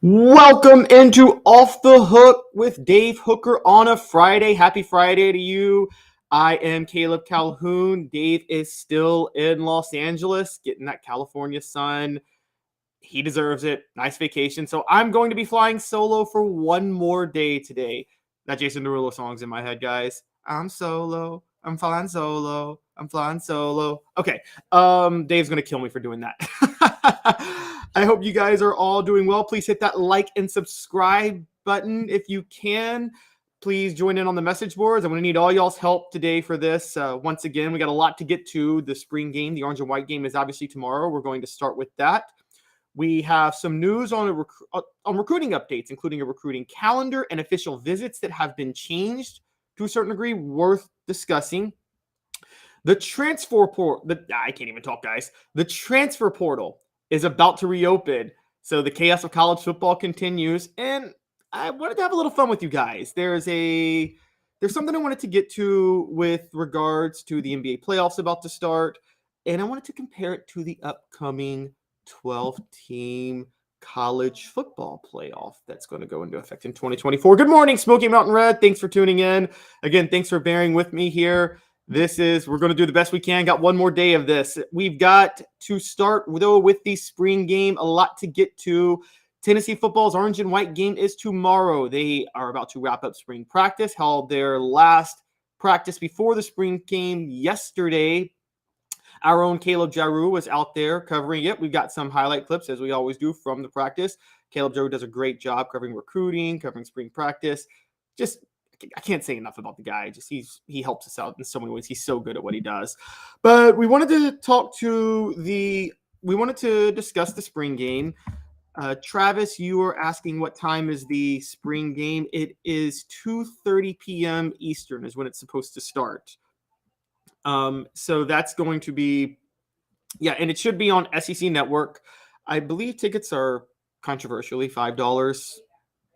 Welcome into Off the Hook with Dave Hooker on a Friday. Happy Friday to you. I am Caleb Calhoun. Dave is still in Los Angeles getting that California sun. He deserves it. Nice vacation. So I'm going to be flying solo for one more day today. That Jason Derulo song's in my head, guys. I'm solo. I'm flying solo. I'm flying solo. Okay. Dave's going to kill me for doing that. I hope you guys are all doing well. Please hit that like and subscribe button if you can. Please join in on the message boards. I'm going to need all y'all's help today for this. Once again, we got a lot to get to. The spring game, the orange and white game is obviously tomorrow. We're going to start with that. We have some news on recruiting updates, including a recruiting calendar and official visits that have been changed to a certain degree, worth discussing. The transfer portal, I can't even talk, guys. The transfer portal is about to reopen. So the chaos of college football continues. And I wanted to have a little fun with you guys. There's something I wanted to get to with regards to the NBA playoffs about to start. And I wanted to compare it to the upcoming 12-team college football playoff that's going to go into effect in 2024. Good morning, Smoky Mountain Red. Thanks for tuning in. Again, thanks for bearing with me here. We're going to do the best we can. Got one more day of this. We've got to start, though, with the spring game. A lot to get to. Tennessee football's orange and white game is tomorrow. They are about to wrap up spring practice, held their last practice before the spring game yesterday. Our own Caleb Jaru was out there covering it. We've got some highlight clips, as we always do, from the practice. Caleb Jaru does a great job covering recruiting, covering spring practice. I can't say enough about the guy. He helps us out in so many ways. He's so good at what he does. But we wanted to discuss the spring game. Travis, you were asking what time is the spring game. It is 2:30 p.m. Eastern is when it's supposed to start. So that's going to be, and it should be on SEC Network. I believe tickets are controversially $5,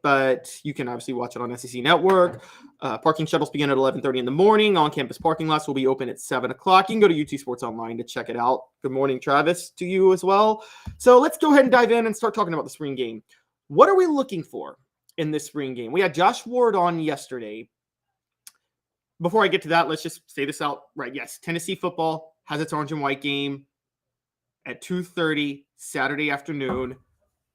but you can obviously watch it on SEC Network. Parking shuttles begin at 11:30 in the morning. On-campus parking lots will be open at 7 o'clock. You can go to UT Sports Online to check it out. Good morning, Travis, to you as well. So let's go ahead and dive in and start talking about the spring game. What are we looking for in this spring game? We had Josh Ward on yesterday. Before I get to that, let's just say this out right. Yes, Tennessee football has its orange and white game at 2:30 Saturday afternoon.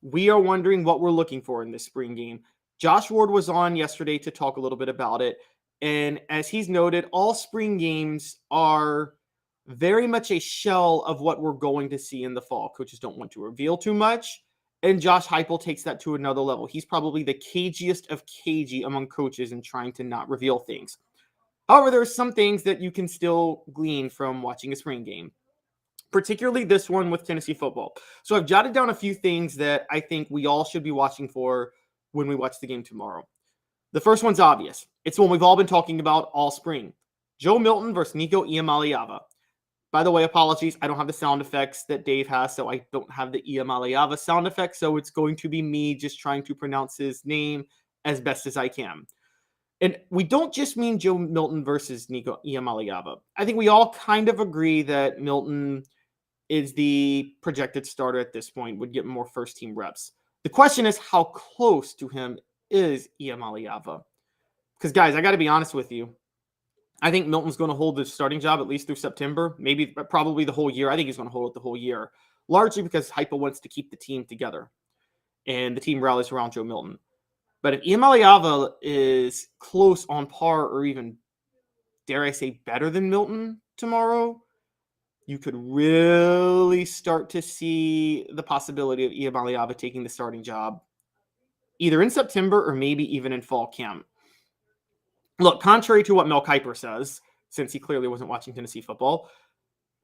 We are wondering what we're looking for in this spring game. Josh Ward was on yesterday to talk a little bit about it. And as he's noted, all spring games are very much a shell of what we're going to see in the fall. Coaches don't want to reveal too much. And Josh Heupel takes that to another level. He's probably the cagiest of cagey among coaches in trying to not reveal things. However, there are some things that you can still glean from watching a spring game, particularly this one with Tennessee football. So I've jotted down a few things that I think we all should be watching for when we watch the game tomorrow. The first one's obvious. It's one we've all been talking about all spring. Joe Milton versus Nico Iamaleava. By the way, apologies. I don't have the sound effects that Dave has, so I don't have the Iamaleava sound effects. So it's going to be me just trying to pronounce his name as best as I can. And we don't just mean Joe Milton versus Nico Iamaleava. I think we all kind of agree that Milton is the projected starter at this point, would get more first-team reps. The question is, how close to him is Iamaleava? Because, guys, I got to be honest with you. I think Milton's going to hold the starting job at least through September, probably the whole year. I think he's going to hold it the whole year, largely because Heupel wants to keep the team together, and the team rallies around Joe Milton. But if Iamaleava is close on par or even, dare I say, better than Milton tomorrow, you could really start to see the possibility of Iamaleava taking the starting job either in September or maybe even in fall camp. Look, contrary to what Mel Kiper says, since he clearly wasn't watching Tennessee football,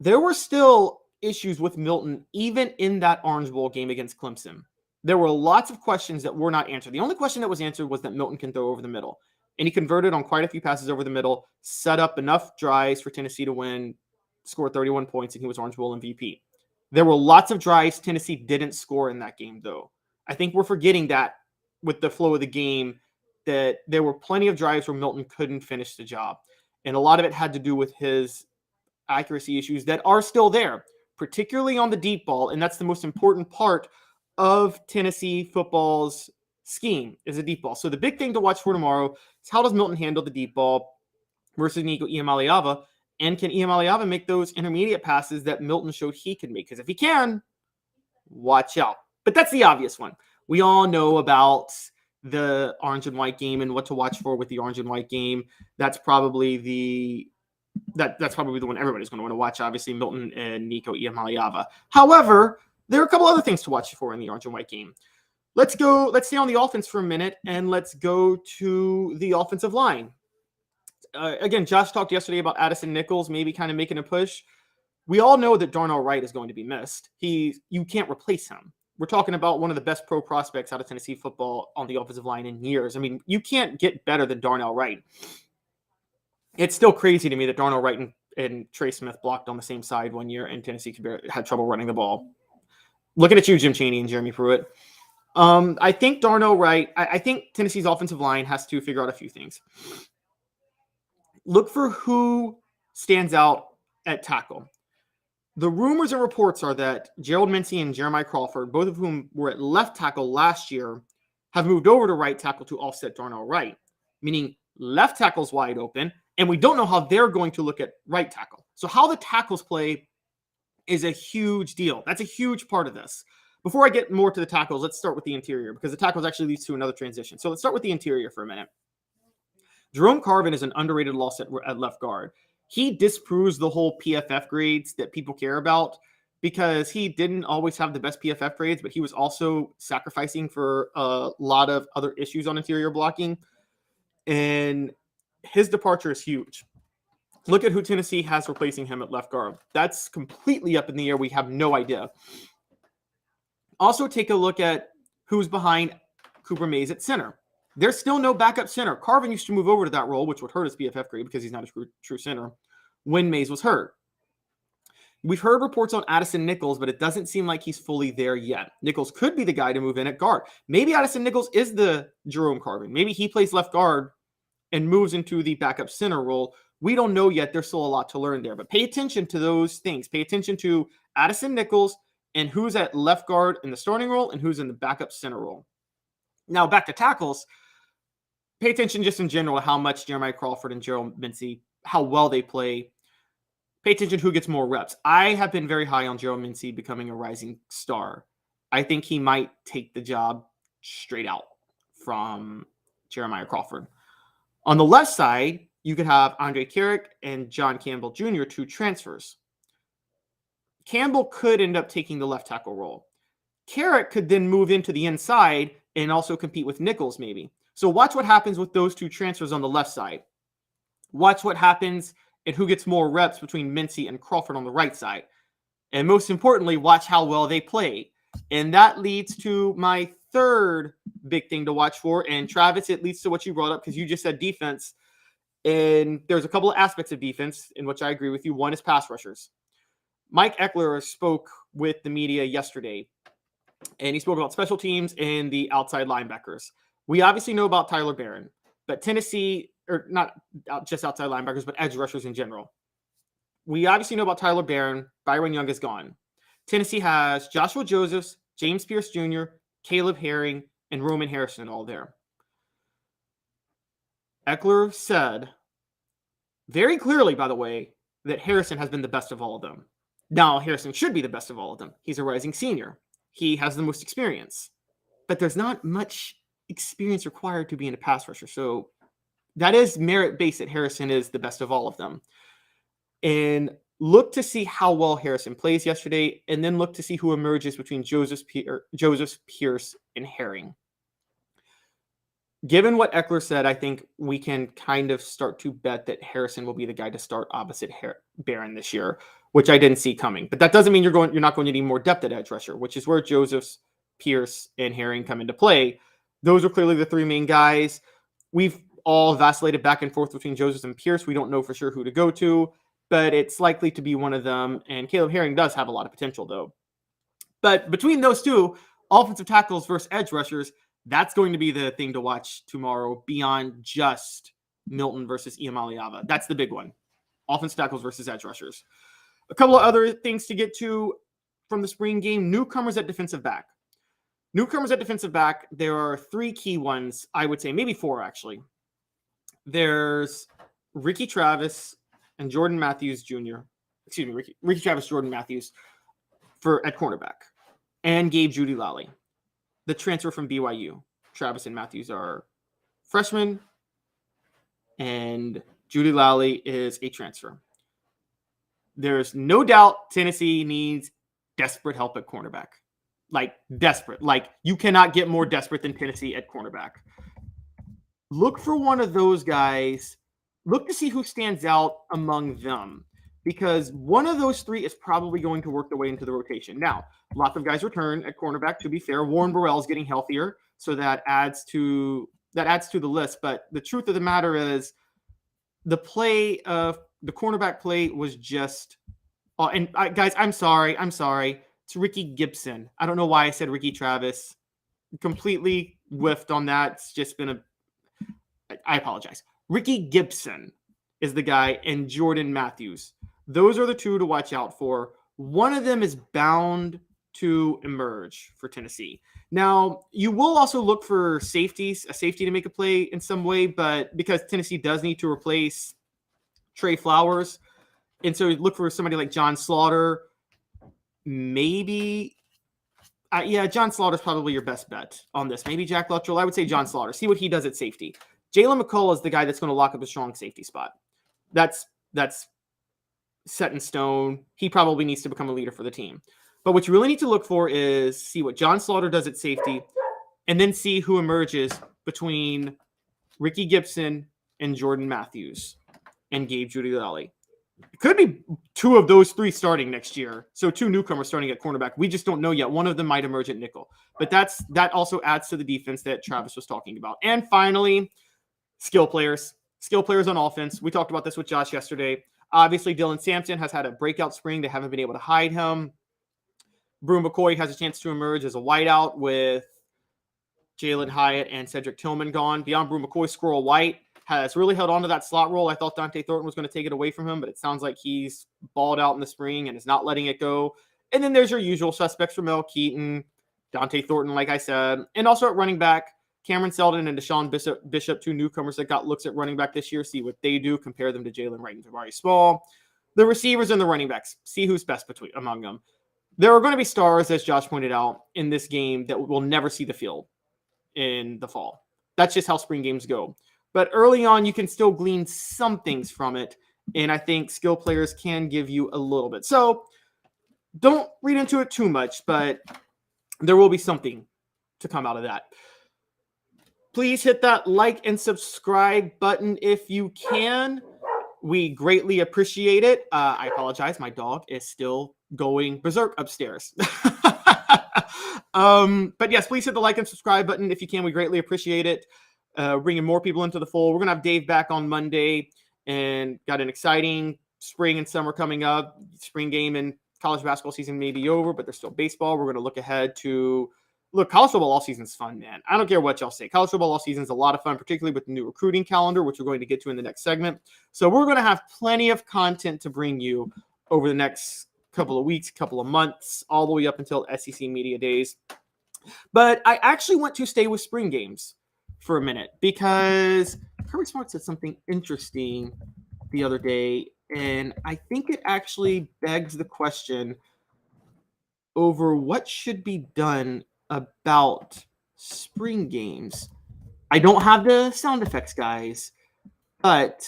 there were still issues with Milton even in that Orange Bowl game against Clemson. There were lots of questions that were not answered. The only question that was answered was that Milton can throw over the middle. And he converted on quite a few passes over the middle, set up enough drives for Tennessee to win, scored 31 points, and he was Orange Bowl MVP. There were lots of drives Tennessee didn't score in that game, though. I think we're forgetting that with the flow of the game, that there were plenty of drives where Milton couldn't finish the job. And a lot of it had to do with his accuracy issues that are still there, particularly on the deep ball. And that's the most important part of Tennessee football's scheme is a deep ball. So the big thing to watch for tomorrow is how does Milton handle the deep ball versus Nico Iamaleava, and can Iamaleava make those intermediate passes that Milton showed he can make? Because if he can, watch out. But that's the obvious one. We all know about the orange and white game and what to watch for with the orange and white game. That's probably that's probably the one everybody's going to want to watch, obviously, Milton and Nico Iamaleava. However, there are a couple other things to watch for in the orange and white game. Let's stay on the offense for a minute, and let's go to the offensive line. Again, Josh talked yesterday about Addison Nichols maybe kind of making a push. We all know that Darnell Wright is going to be missed. You can't replace him. We're talking about one of the best pro prospects out of Tennessee football on the offensive line in years. I mean, you can't get better than Darnell Wright. It's still crazy to me that Darnell Wright and Trey Smith blocked on the same side one year, and Tennessee had trouble running the ball. Looking at you, Jim Chaney and Jeremy Pruitt. I think Darnell Wright, I think Tennessee's offensive line has to figure out a few things. Look for who stands out at tackle. The rumors and reports are that Gerald Mincey and Jeremiah Crawford, both of whom were at left tackle last year, have moved over to right tackle to offset Darnell Wright, meaning left tackle's wide open, and we don't know how they're going to look at right tackle. So how the tackles play is a huge deal. That's a huge part of this. Before I get more to the tackles, let's start with the interior, because the tackles actually leads to another transition. So let's start with the interior for a minute. Jerome Carvin is an underrated loss at left guard. He disproves the whole PFF grades that people care about because he didn't always have the best PFF grades, but he was also sacrificing for a lot of other issues on interior blocking. And his departure is huge. Look at who Tennessee has replacing him at left guard. That's completely up in the air. We have no idea. Also, take a look at who's behind Cooper Mays at center. There's still no backup center. Carvin used to move over to that role, which would hurt his PFF grade because he's not a true center, when Mays was hurt. We've heard reports on Addison Nichols, but it doesn't seem like he's fully there yet. Nichols could be the guy to move in at guard. Maybe Addison Nichols is the Jerome Carvin. Maybe he plays left guard and moves into the backup center role. We don't know yet. There's still a lot to learn there, but pay attention to those things. Pay attention to Addison Nichols and who's at left guard in the starting role and who's in the backup center role. Now, back to tackles. Pay attention just in general to how much Jeremiah Crawford and Gerald Mincey, how well they play. Pay attention to who gets more reps. I have been very high on Gerald Mincey becoming a rising star. I think he might take the job straight out from Jeremiah Crawford. On the left side, you could have Andre Carrick and John Campbell Jr., two transfers. Campbell could end up taking the left tackle role. Carrick could then move into the inside and also compete with Nichols maybe. So watch what happens with those two transfers on the left side. Watch what happens and who gets more reps between Mincey and Crawford on the right side. And most importantly, watch how well they play. And that leads to my third big thing to watch for. And Travis, it leads to what you brought up because you just said defense. And there's a couple of aspects of defense in which I agree with you. One is pass rushers. Mike Eckler spoke with the media yesterday, and he spoke about special teams and the outside linebackers. We obviously know about Tyler Barron, but Tennessee, or not just outside linebackers, but edge rushers in general. We obviously know about Tyler Barron. Byron Young is gone. Tennessee has Joshua Josephs, James Pierce Jr., Caleb Herring, and Roman Harrison all there. Eckler said very clearly, by the way, that Harrison has been the best of all of them. Now, Harrison should be the best of all of them. He's a rising senior. He has the most experience. But there's not much experience required to be in a pass rusher. So that is merit-based that Harrison is the best of all of them. And look to see how well Harrison plays yesterday, and then look to see who emerges between Joseph Pierce, and Herring. Given what Eckler said, I think we can kind of start to bet that Harrison will be the guy to start opposite Barron this year, which I didn't see coming. But that doesn't mean you're not going to need more depth at edge rusher, which is where Josephs, Pierce, and Herring come into play. Those are clearly the three main guys. We've all vacillated back and forth between Josephs and Pierce. We don't know for sure who to go to, but it's likely to be one of them. And Caleb Herring does have a lot of potential, though. But between those two, offensive tackles versus edge rushers, that's going to be the thing to watch tomorrow beyond just Milton versus Iamaleava. That's the big one. Offensive tackles versus edge rushers. A couple of other things to get to from the spring game. Newcomers at defensive back. Newcomers at defensive back, there are 3 key ones, I would say, maybe 4 actually. There's Ricky Travis and Jordan Matthews Jr. Excuse me, Ricky Travis, Jordan Matthews at cornerback, and Gabe Judy Lally, the transfer from BYU. Travis and Matthews are freshmen, and Judy Lally is a transfer. There's no doubt Tennessee needs desperate help at cornerback. Like, desperate. Like, you cannot get more desperate than Tennessee at cornerback. Look for one of those guys. Look to see who stands out among them, because one of those 3 is probably going to work their way into the rotation. Now, lots of guys return at cornerback, to be fair. Warren Burrell is getting healthier, so that adds to the list. But the truth of the matter is, the cornerback play was just guys, I'm sorry. It's Ricky Gibson. I don't know why I said Ricky Travis. Completely whiffed on that. It's just been I apologize. Ricky Gibson is the guy, and Jordan Matthews. Those are the 2 to watch out for. One of them is bound to emerge for Tennessee. Now, you will also look for a safety to make a play in some way, but because Tennessee does need to replace Trey Flowers, and so look for somebody like John Slaughter. Maybe, John Slaughter is probably your best bet on this. Maybe Jack Luttrell. I would say John Slaughter. See what he does at safety. Jalen McCall is the guy that's going to lock up a strong safety spot. That's set in stone. He probably needs to become a leader for the team. But what you really need to look for is see what John Slaughter does at safety, and then see who emerges between Ricky Gibson and Jordan Matthews and Gabe Judy Lally. It could be 2 of those 3 starting next year. So 2 newcomers starting at cornerback. We just don't know yet. One of them might emerge at nickel. But that also adds to the defense that Travis was talking about. And finally, skill players. Skill players on offense. We talked about this with Josh yesterday. Obviously, Dylan Sampson has had a breakout spring. They haven't been able to hide him. Brew McCoy has a chance to emerge as a wideout with Jalen Hyatt and Cedric Tillman gone. Beyond Brew McCoy, Squirrel White has really held on to that slot role. I thought Dante Thornton was going to take it away from him, but it sounds like he's balled out in the spring and is not letting it go. And then there's your usual suspects, Ramel Keaton, Dante Thornton, like I said. And also at running back, Cameron Seldon and Deshaun Bishop, 2 newcomers that got looks at running back this year. See what they do. Compare them to Jalen Wright and Jabari Small. The receivers and the running backs. See who's best among them. There are going to be stars, as Josh pointed out, in this game that will never see the field in the fall. That's just how spring games go. But early on, you can still glean some things from it. And I think skill players can give you a little bit. So don't read into it too much, but there will be something to come out of that. Please hit that like and subscribe button if you can. We greatly appreciate it. I apologize. My dog is still going berserk upstairs. But yes, please hit the like and subscribe button if you can. We greatly appreciate it. Bringing more people into the fold. We're going to have Dave back on Monday and got an exciting spring and summer coming up. Spring game and college basketball season may be over, but there's still baseball. We're going to look ahead to college football all season is fun, man. I don't care what y'all say. College football all season is a lot of fun, particularly with the new recruiting calendar, which we're going to get to in the next segment. So we're going to have plenty of content to bring you over the next couple of weeks, couple of months, all the way up until SEC Media Days. But I actually want to stay with spring games for a minute because Kirby Smart said something interesting the other day, and I think it actually begs the question over what should be done about spring games. I don't have the sound effects, guys, but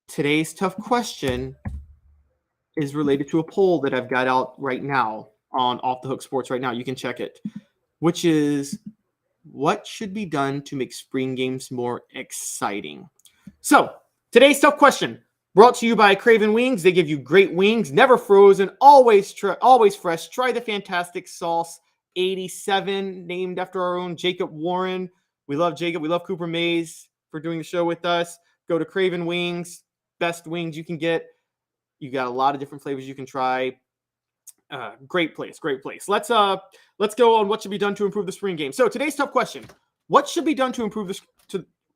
today's tough question is related to a poll that I've got out right now on Off the Hook Sports right now. You can check it, which is what should be done to make spring games more exciting? So today's tough question brought to you by Craven Wings. They give you great wings, never frozen, always fresh. Try the fantastic sauce 87, named after our own Jacob Warren. We love Jacob. We love Cooper Mays for doing the show with us. Go to Craven Wings, best wings you can get. You got a lot of different flavors you can try. Great place. Let's go on what should be done to improve the spring game. So today's tough question: what should be done to improve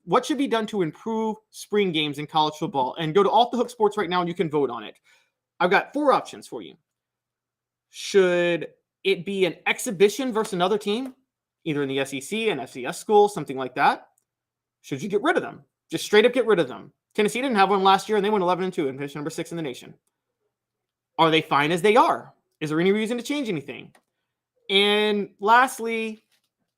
what should be done to improve spring games in college football? And go to Off the Hook Sports right now and you can vote on it. I've got 4 options for you. Should it be an exhibition versus another team, either in the SEC, an FCS school, something like that, should you get rid of them? Just straight up get rid of them. Tennessee didn't have one last year, and they went 11-2 and finished number 6 in the nation. Are they fine as they are? Is there any reason to change anything? And lastly,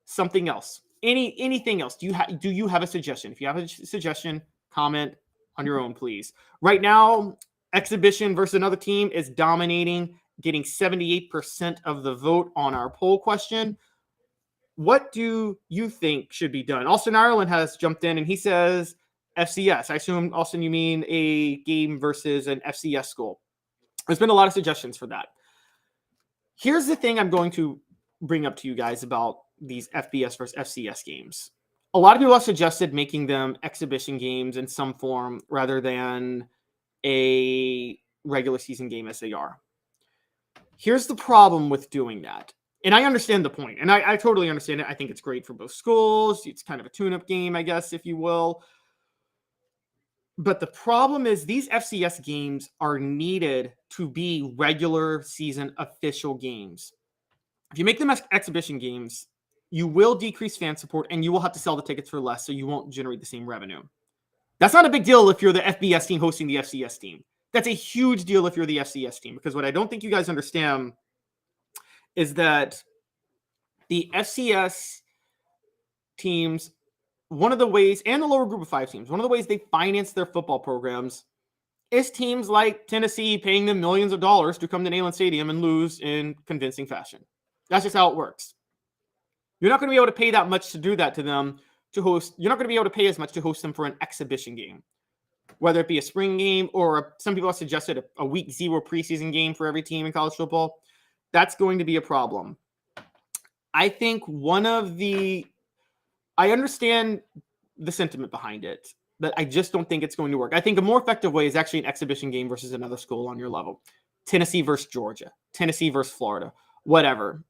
something else. Anything else? Do you have a suggestion? If you have a suggestion, comment on your own, please. Right now, exhibition versus another team is dominating, getting 78% of the vote on our poll question. What do you think should be done? Austin Ireland has jumped in and he says FCS. I assume, Austin, you mean a game versus an FCS school. There's been a lot of suggestions for that. Here's the thing I'm going to bring up to you guys about these FBS versus FCS games. A lot of people have suggested making them exhibition games in some form rather than a regular season game as they are. Here's the problem with doing that. And I understand the point, and I totally understand it. I think it's great for both schools. It's kind of a tune-up game, I guess, if you will. But the problem is these FCS games are needed to be regular season official games. If you make them exhibition games, you will decrease fan support, and you will have to sell the tickets for less, so you won't generate the same revenue. That's not a big deal if you're the FBS team hosting the FCS team. That's a huge deal if you're the FCS team, because what I don't think you guys understand is that the FCS teams, one of the ways, and the lower group of 5 teams, one of the ways they finance their football programs is teams like Tennessee paying them millions of dollars to come to Neyland Stadium and lose in convincing fashion. That's just how it works. You're not going to be able to pay that much to do that to them to host. You're not going to be able to pay as much to host them for an exhibition game, whether it be a spring game or some people have suggested a week 0 preseason game for every team in college football. That's going to be a problem. I think I understand the sentiment behind it, but I just don't think it's going to work. I think a more effective way is actually an exhibition game versus another school on your level. Tennessee versus Georgia, Tennessee versus Florida, whatever.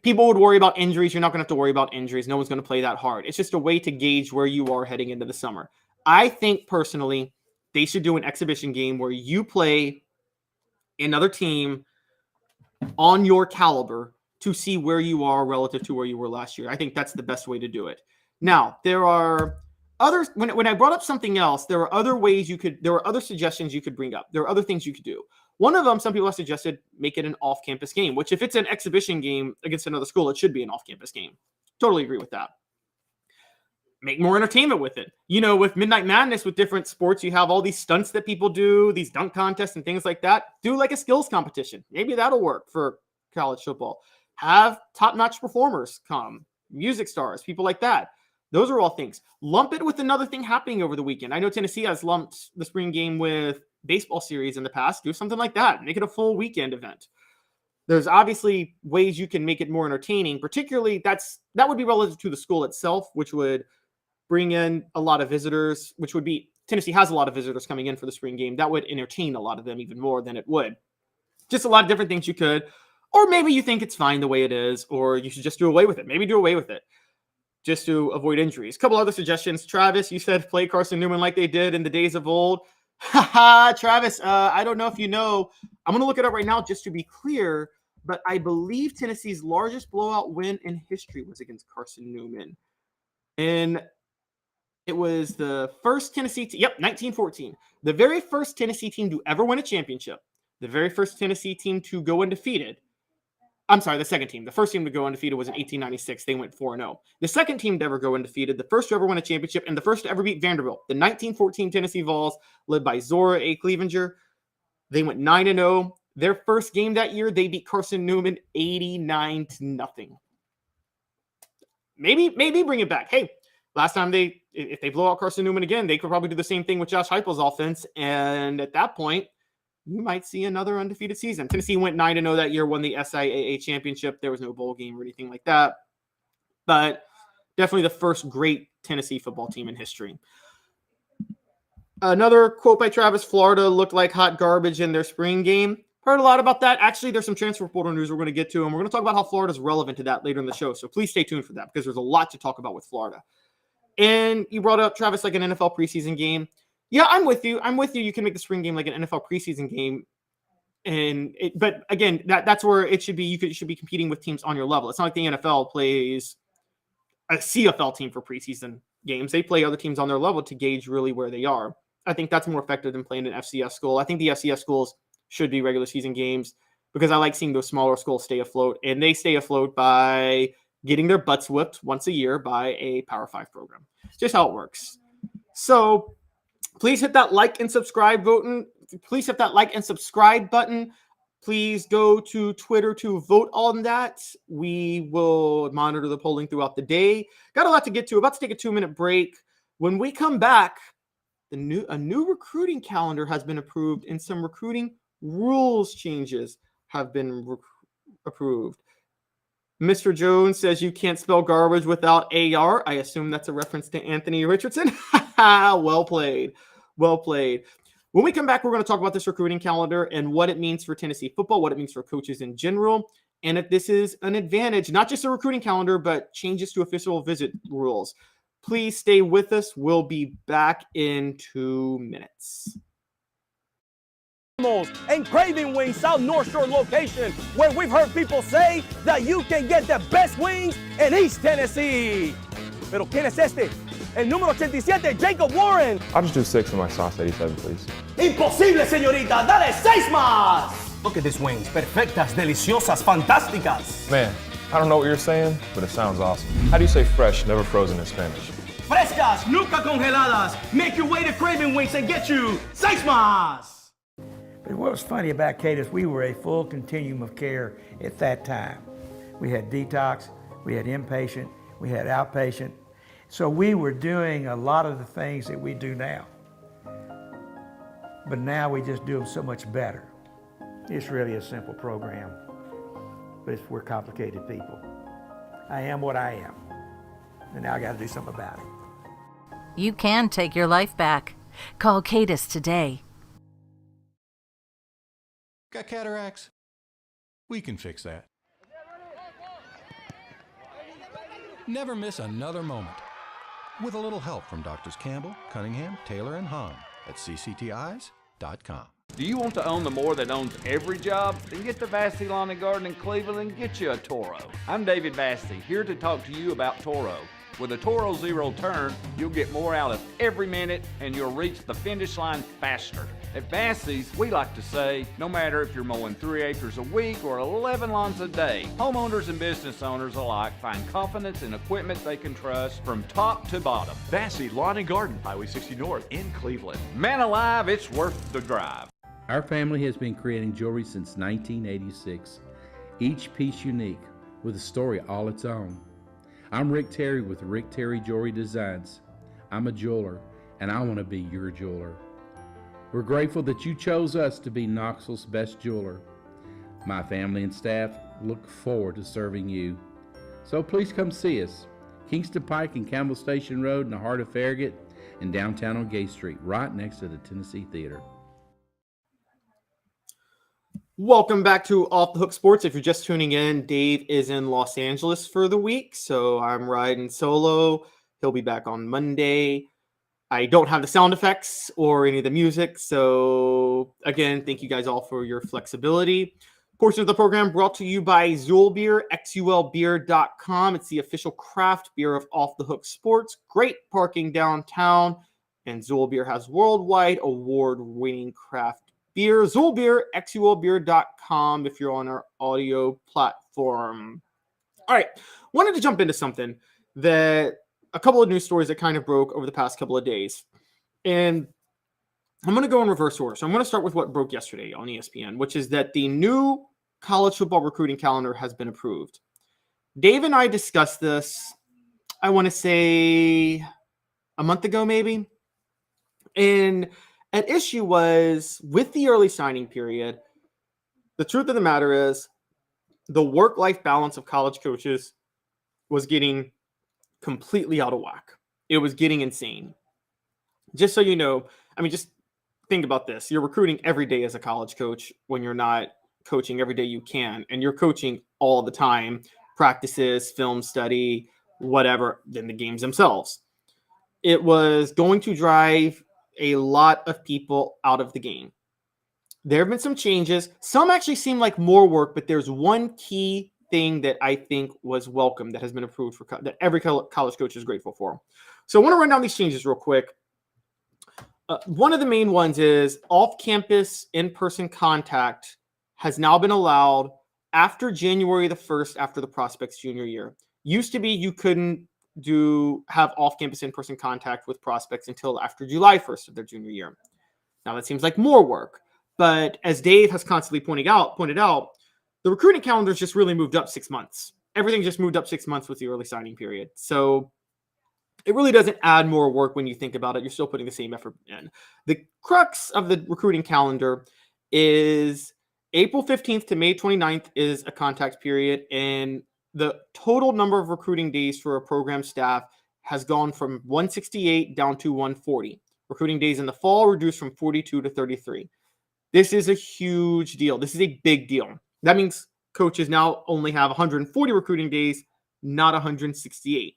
People would worry about injuries. You're not going to have to worry about injuries. No one's going to play that hard. It's just a way to gauge where you are heading into the summer. I think personally, they should do an exhibition game where you play another team on your caliber to see where you are relative to where you were last year. I think that's the best way to do it. Now, there are others. When I brought up something else, there are other ways there are other suggestions you could bring up. There are other things you could do. One of them, some people have suggested, make it an off-campus game, which if it's an exhibition game against another school, it should be an off-campus game. Totally agree with that. Make more entertainment with it. With Midnight Madness, with different sports, you have all these stunts that people do, these dunk contests and things like that. Do like a skills competition. Maybe that'll work for college football. Have top-notch performers come, music stars, people like that. Those are all things. Lump it with another thing happening over the weekend. I know Tennessee has lumped the spring game with baseball series in the past. Do something like that. Make it a full weekend event. There's obviously ways you can make it more entertaining. Particularly, that would be relative to the school itself, which would bring in a lot of visitors, which would be Tennessee has a lot of visitors coming in for the spring game. That would entertain a lot of them even more than it would. Just a lot of different things you could. Or maybe you think it's fine the way it is, or you should just do away with it. Maybe do away with it just to avoid injuries. A couple other suggestions. Travis, you said play Carson Newman like they did in the days of old. Haha, Travis, I don't know if you know. I'm going to look it up right now just to be clear, but I believe Tennessee's largest blowout win in history was against Carson Newman. And it was the first Tennessee team, 1914. The very first Tennessee team to ever win a championship. The very first Tennessee team to go undefeated. I'm sorry, the second team. The first team to go undefeated was in 1896. They went 4-0. The second team to ever go undefeated, the first to ever win a championship, and the first to ever beat Vanderbilt, the 1914 Tennessee Vols, led by Zora A. Clevenger. They went 9-0. Their first game that year, they beat Carson Newman 89-0. Maybe bring it back. Hey, last time if they blow out Carson Newman again, they could probably do the same thing with Josh Heupel's offense. And at that point, you might see another undefeated season. Tennessee went 9-0 that year, won the SIAA championship. There was no bowl game or anything like that. But definitely the first great Tennessee football team in history. Another quote by Travis, Florida looked like hot garbage in their spring game. Heard a lot about that. Actually, there's some transfer portal news we're going to get to, and we're going to talk about how Florida is relevant to that later in the show. So please stay tuned for that because there's a lot to talk about with Florida. And you brought up, Travis, like an NFL preseason game. Yeah, I'm with you. You can make the spring game like an NFL preseason game. But again, that's where it should be. You should be competing with teams on your level. It's not like the NFL plays a CFL team for preseason games. They play other teams on their level to gauge really where they are. I think that's more effective than playing an FCS school. I think the FCS schools should be regular season games because I like seeing those smaller schools stay afloat, and they stay afloat by getting their butts whipped once a year by a Power 5 program. It's just how it works. So please hit that like and subscribe button. Please hit that like and subscribe button. Please go to Twitter to vote on that. We will monitor the polling throughout the day. Got a lot to get to. About to take a 2-minute break. When we come back, a new recruiting calendar has been approved, and some recruiting rules changes have been approved. Mr. Jones says you can't spell garbage without AR. I assume that's a reference to Anthony Richardson. Well played. Well played. When we come back, we're going to talk about this recruiting calendar and what it means for Tennessee football, what it means for coaches in general, and if this is an advantage, not just a recruiting calendar, but changes to official visit rules. Please stay with us. We'll be back in 2 minutes. And Craving Wings South North Shore location, where we've heard people say that you can get the best wings in East Tennessee. Pero ¿quién es este? El número 87, Jacob Warren. I'll just do 6 of my sauce 87, please. Imposible, señorita. Dale 6 más. Look at these wings. Perfectas, deliciosas, fantásticas. Man, I don't know what you're saying, but it sounds awesome. How do you say fresh, never frozen in Spanish? Frescas, nunca congeladas. Make your way to Craving Wings and get you 6 más. But what was funny about Cadis, we were a full continuum of care at that time. We had detox, we had inpatient, we had outpatient. So we were doing a lot of the things that we do now. But now we just do them so much better. It's really a simple program, but we're complicated people. I am what I am, and now I gotta do something about it. You can take your life back. Call Cadis today. Got cataracts? We can fix that. Never miss another moment. With a little help from Doctors Campbell, Cunningham, Taylor, and Hahn at cctis.com. Do you want to own the more that owns every job? Then get to Vassey Lawn and Garden in Cleveland and get you a Toro. I'm David Vassey, here to talk to you about Toro. With a Toro Zero Turn, you'll get more out of every minute and you'll reach the finish line faster. At Vassey's, we like to say, no matter if you're mowing 3 acres a week or 11 lawns a day, homeowners and business owners alike find confidence in equipment they can trust from top to bottom. Vassey Lawn and Garden, Highway 60 North in Cleveland. Man alive, it's worth the drive. Our family has been creating jewelry since 1986, each piece unique with a story all its own. I'm Rick Terry with Rick Terry Jewelry Designs. I'm a jeweler, and I want to be your jeweler. We're grateful that you chose us to be Knoxville's best jeweler. My family and staff look forward to serving you. So please come see us. Kingston Pike and Campbell Station Road in the heart of Farragut and downtown on Gay Street, right next to the Tennessee Theater. Welcome back to Off the Hook Sports. If you're just tuning in, Dave is in Los Angeles for the week, so I'm riding solo. He'll be back on Monday. I don't have the sound effects or any of the music, so again, thank you guys all for your flexibility. Portion of the program brought to you by Zool Beer, xulbeer.com. It's the official craft beer of Off the Hook Sports. Great parking downtown, and Zool Beer has worldwide award-winning craft beer. Zool Beer, xulbeer.com if you're on our audio platform. All right, wanted to jump into something that a couple of news stories that kind of broke over the past couple of days. And I'm going to go in reverse order. So I'm going to start with what broke yesterday on ESPN, which is that the new college football recruiting calendar has been approved. Dave and I discussed this, I want to say a month ago, maybe. And an issue was with the early signing period, the truth of the matter is the work-life balance of college coaches was getting completely out of whack. It was getting insane. Just so you know, I mean, just think about this. You're recruiting every day as a college coach when you're not coaching every day you can, and you're coaching all the time, practices, film study, whatever, than the games themselves. It was going to drive a lot of people out of the game. There have been some changes. Some actually seem like more work, but there's one key thing that I think was welcome that has been approved for that every college coach is grateful for. So I want to run down these changes real quick. One of the main ones is off-campus in-person contact has now been allowed after January the 1st, after the prospect's junior year. Used to be you couldn't have off-campus in-person contact with prospects until after July 1st of their junior year. Now that seems like more work, but as Dave has constantly pointed out, the recruiting calendar's just really moved up 6 months. Everything just moved up 6 months with the early signing period. So it really doesn't add more work when you think about it. You're still putting the same effort in. The crux of the recruiting calendar is April 15th to May 29th is a contact period, and the total number of recruiting days for a program staff has gone from 168 down to 140. Recruiting days in the fall reduced from 42 to 33. This is a huge deal. This is a big deal. That means coaches now only have 140 recruiting days, not 168.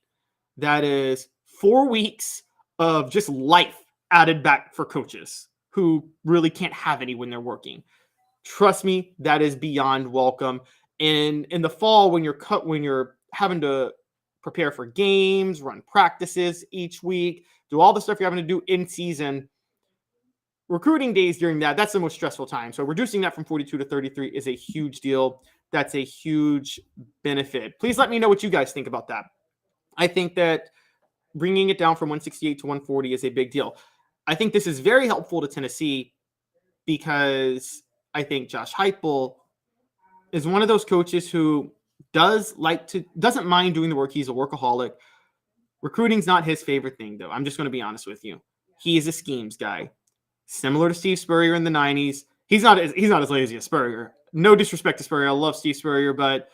That is 4 weeks of just life added back for coaches who really can't have any when they're working. Trust me, that is beyond welcome. And in the fall, when you're having to prepare for games, run practices each week, do all the stuff you're having to do in season, recruiting days during that's the most stressful time. So reducing that from 42 to 33 is a huge deal. That's a huge benefit. Please let me know what you guys think about that. I think that bringing it down from 168 to 140 is a big deal. I think this is very helpful to Tennessee because I think Josh Heupel is one of those coaches who doesn't mind doing the work. He's a workaholic. Recruiting's not his favorite thing, though. I'm just going to be honest with you. He is a schemes guy, similar to Steve Spurrier in the 90s. He's not as lazy as Spurrier. No disrespect to Spurrier. I love Steve Spurrier, but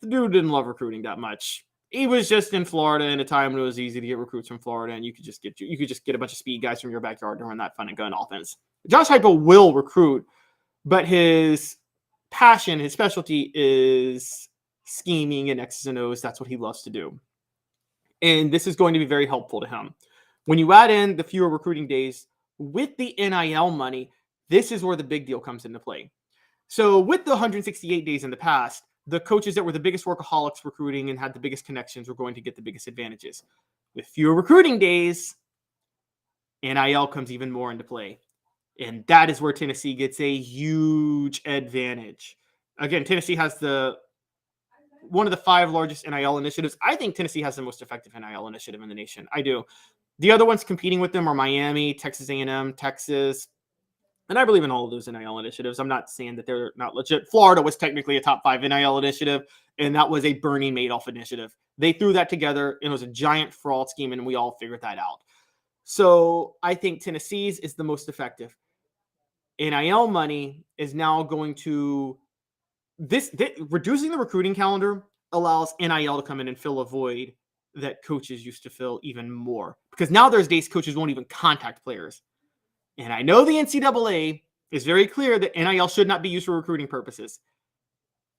the dude didn't love recruiting that much. He was just in Florida in a time when it was easy to get recruits from Florida, and you could just get a bunch of speed guys from your backyard to run that fun and gun offense. Josh Heupel will recruit, but his passion, his specialty is scheming and X's and O's. That's what he loves to do. And this is going to be very helpful to him. When you add in the fewer recruiting days with the NIL money, this is where the big deal comes into play. So with the 168 days in the past, the coaches that were the biggest workaholics recruiting and had the biggest connections were going to get the biggest advantages. With fewer recruiting days, NIL comes even more into play. And that is where Tennessee gets a huge advantage. Again, Tennessee has one of the 5 largest NIL initiatives. I think Tennessee has the most effective NIL initiative in the nation. I do. The other ones competing with them are Miami, Texas A&M, Texas. And I believe in all of those NIL initiatives. I'm not saying that they're not legit. Florida was technically a top 5 NIL initiative, and that was a Bernie Madoff initiative. They threw that together, and it was a giant fraud scheme, and we all figured that out. So I think Tennessee's is the most effective. NIL money is now going to reducing the recruiting calendar allows NIL to come in and fill a void that coaches used to fill even more. Because now there's days coaches won't even contact players. And I know the NCAA is very clear that NIL should not be used for recruiting purposes.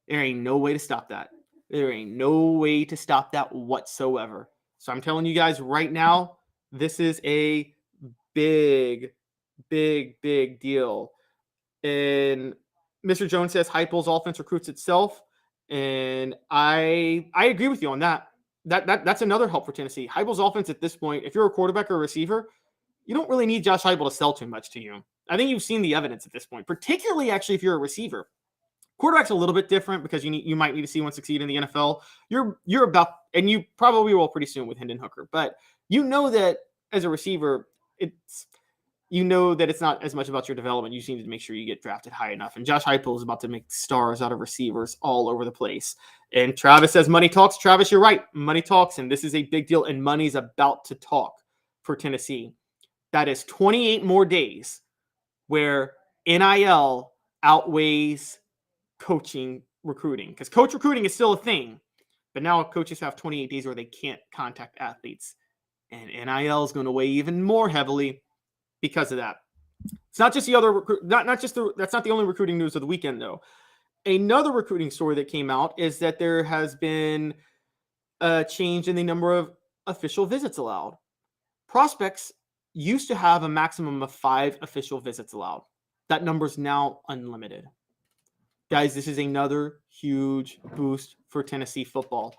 There ain't no way to stop that. There ain't no way to stop that whatsoever. So I'm telling you guys right now, this is a big, big, big deal. And Mr. Jones says Heupel's offense recruits itself. And I agree with you on that. That's another help for Tennessee. Heupel's offense at this point, if you're a quarterback or a receiver, you don't really need Josh Heupel to sell too much to you. I think you've seen the evidence at this point, particularly actually if you're a receiver. Quarterback's a little bit different because you might need to see one succeed in the NFL. You're about, and you probably will pretty soon with Hendon Hooker, but you know that as a receiver, it's not as much about your development. You just need to make sure you get drafted high enough. And Josh Heupel is about to make stars out of receivers all over the place. And Travis says money talks. Travis, you're right. Money talks, and this is a big deal, and money's about to talk for Tennessee. That is 28 more days where NIL outweighs coaching recruiting. Because coach recruiting is still a thing, but now coaches have 28 days where they can't contact athletes. And NIL is going to weigh even more heavily because of that. It's not just that's not the only recruiting news of the weekend, though. Another recruiting story that came out is that there has been a change in the number of official visits allowed. Prospects used to have a maximum of 5 official visits allowed. That number's now unlimited. Guys, this is another huge boost for Tennessee football.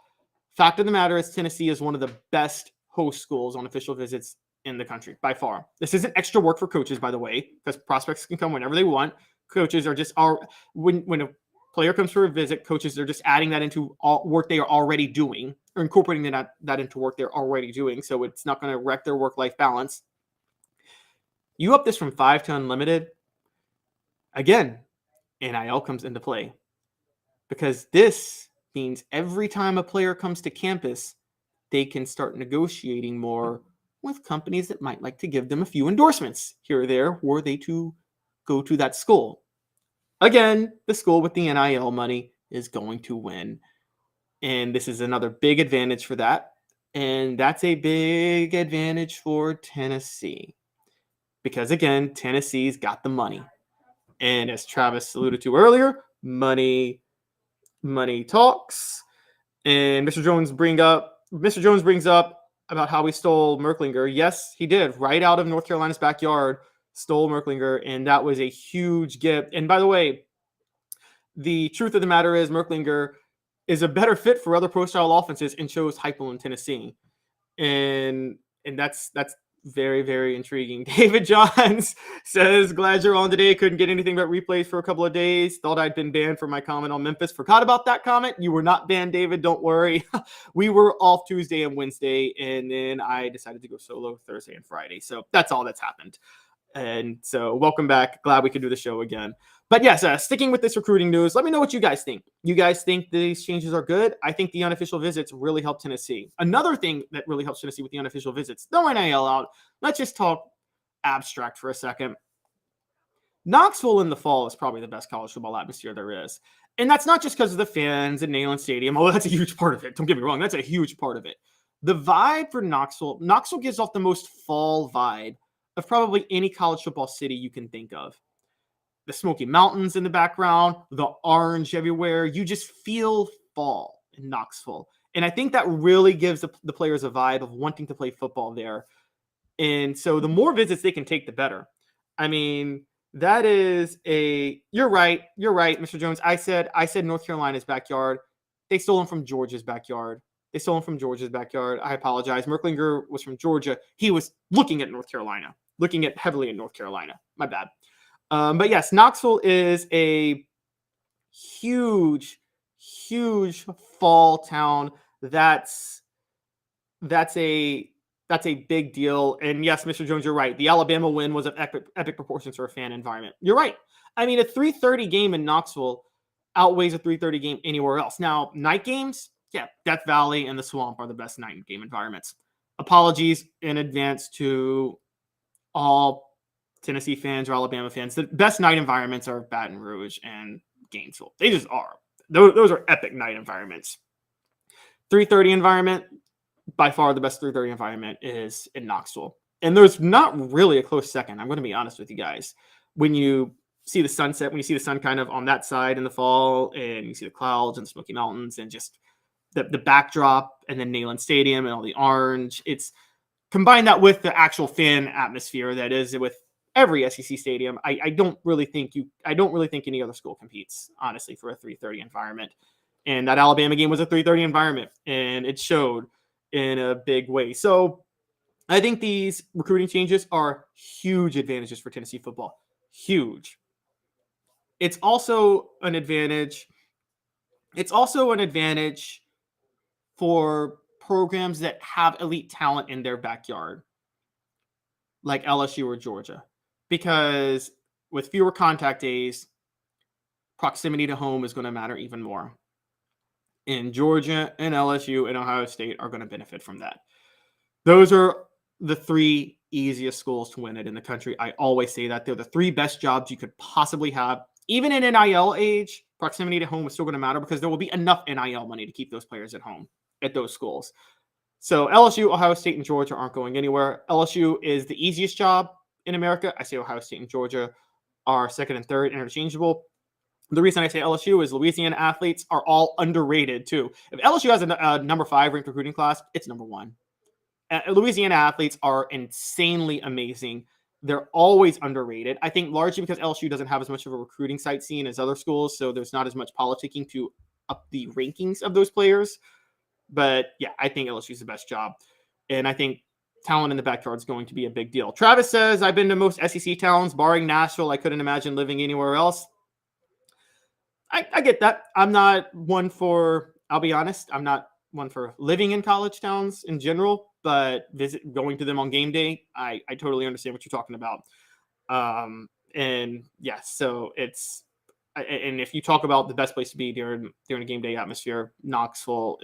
Fact of the matter is Tennessee is one of the best host schools on official visits in the country by far. This isn't extra work for coaches, by the way, because prospects can come whenever they want. Coaches are just when a player comes for a visit, coaches are just adding that into all work they are already doing or incorporating that into work they're already doing. So it's not going to wreck their work-life balance. You up this from 5 to unlimited. Again, NIL comes into play because this means every time a player comes to campus, they can start negotiating more with companies that might like to give them a few endorsements here or there were they to go to that school. Again, the school with the NIL money is going to win. And this is another big advantage for that. And that's a big advantage for Tennessee. Because again, Tennessee's got the money. And as Travis alluded to earlier, money talks. And Mr. Jones brings up about how he stole Merklinger. Yes, he did. Right out of North Carolina's backyard, stole Merklinger, and that was a huge gift. And by the way, the truth of the matter is Merklinger is a better fit for other pro-style offenses and chose Heupel in Tennessee. And that's very, very intriguing. David Johns says, glad you're on today. Couldn't get anything but replays for a couple of days. Thought I'd been banned for my comment on Memphis. Forgot about that comment. You were not banned, David. Don't worry. We were off Tuesday and Wednesday, and then I decided to go solo Thursday and Friday. So that's all that's happened. And so welcome back. Glad we could do the show again. But yes, sticking with this recruiting news, let me know what you guys think. You guys think these changes are good? I think the unofficial visits really help Tennessee. Another thing that really helps Tennessee with the unofficial visits, throw NIL out. Let's just talk abstract for a second. Knoxville in the fall is probably the best college football atmosphere there is. And that's not just because of the fans and Neyland Stadium, although that's a huge part of it. Don't get me wrong, that's a huge part of it. The vibe for Knoxville gives off the most fall vibe of probably any college football city you can think of. The Smoky Mountains in the background, the orange everywhere. You just feel fall in Knoxville. And I think that really gives the players a vibe of wanting to play football there. And so the more visits they can take, the better. I mean, that is you're right, Mr. Jones. I said North Carolina's backyard. They stole him from Georgia's backyard. I apologize. Merklinger was from Georgia. He was looking heavily at North Carolina. My bad. But yes, Knoxville is a huge fall town. That's a big deal. And yes, Mr. Jones, you're right. The Alabama win was of epic proportions for a fan environment. You're right. I mean, a 3:30 game in Knoxville outweighs a 3:30 game anywhere else. Now, night games, yeah, Death Valley and the Swamp are the best night game environments. Apologies in advance to all Tennessee fans or Alabama fans. The best night environments are Baton Rouge and Gainesville. They just are. Those are epic night environments. 3:30 environment, by far the best 3:30 environment is in Knoxville. And there's not really a close second. I'm going to be honest with you guys. When you see the sunset, when you see the sun kind of on that side in the fall, and you see the clouds and the Smoky Mountains and just the backdrop and then Neyland Stadium and all the orange, it's combine that with the actual fan atmosphere that is with every SEC stadium. I don't really think any other school competes, honestly, for a 3:30 environment. And that Alabama game was a 3:30 environment, and it showed in a big way. So I think these recruiting changes are huge advantages for Tennessee football. Huge. It's also an advantage. For programs that have elite talent in their backyard, like LSU or Georgia, because with fewer contact days, proximity to home is going to matter even more. And Georgia and LSU and Ohio State are going to benefit from that. Those are the three easiest schools to win it in the country. I always say that. They're the three best jobs you could possibly have. Even in NIL age, proximity to home is still going to matter because there will be enough NIL money to keep those players at home at those schools. So LSU, Ohio State, and Georgia aren't going anywhere. LSU is the easiest job in America. I say Ohio State and Georgia are second and third, interchangeable. The reason I say LSU is Louisiana athletes are all underrated too. If LSU has a number 5 ranked recruiting class, it's number 1. Louisiana athletes are insanely amazing. They're always underrated. I think largely because LSU doesn't have as much of a recruiting site scene as other schools, so there's not as much politicking to up the rankings of those players. But yeah, I think LSU's the best job. And I think talent in the backyard is going to be a big deal. Travis says, I've been to most SEC towns, barring Nashville. I couldn't imagine living anywhere else. I get that. I'm not one for, I'll be honest, I'm not one for living in college towns in general, but going to them on game day, I totally understand what you're talking about. And yeah, so it's, and if you talk about the best place to be during a game day atmosphere, Knoxville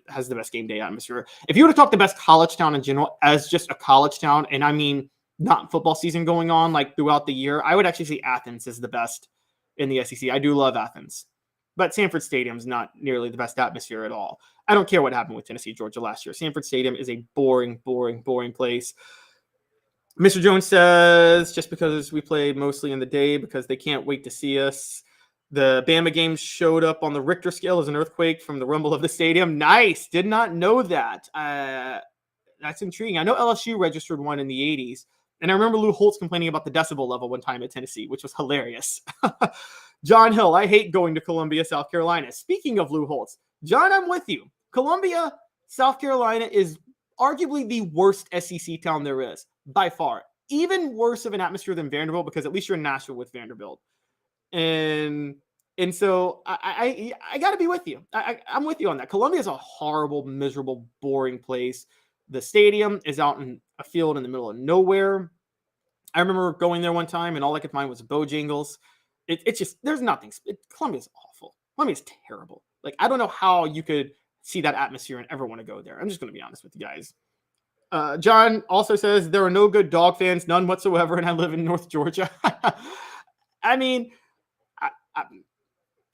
has the best game day atmosphere. If you were to talk the best college town in general as just a college town, and I mean not football season going on like throughout the year, I would actually say Athens is the best in the SEC. I do love Athens, but Sanford Stadium is not nearly the best atmosphere at all. I don't care what happened with Tennessee, Georgia last year. Sanford Stadium is a boring place. Mr. Jones says, just because we played mostly in the day because they can't wait to see us. The Bama game showed up on the Richter scale as an earthquake from the rumble of the stadium. Nice. Did not know that. That's intriguing. I know LSU registered one in the 80s. And I remember Lou Holtz complaining about the decibel level one time at Tennessee, which was hilarious. John Hill, I hate going to Columbia, South Carolina. Speaking of Lou Holtz, John, I'm with you. Columbia, South Carolina is arguably the worst SEC town there is, by far. Even worse of an atmosphere than Vanderbilt, because at least you're in Nashville with Vanderbilt. And so I got to be with you. I'm with you on that. Columbia is a horrible, miserable, boring place. The stadium is out in a field in the middle of nowhere. I remember going there one time, and all I could find was Bojangles. It's just, there's nothing. Columbia's awful. Columbia's terrible. Like, I don't know how you could see that atmosphere and ever want to go there. I'm just going to be honest with you guys. John also says, there are no good dog fans, none whatsoever, and I live in North Georgia. I mean,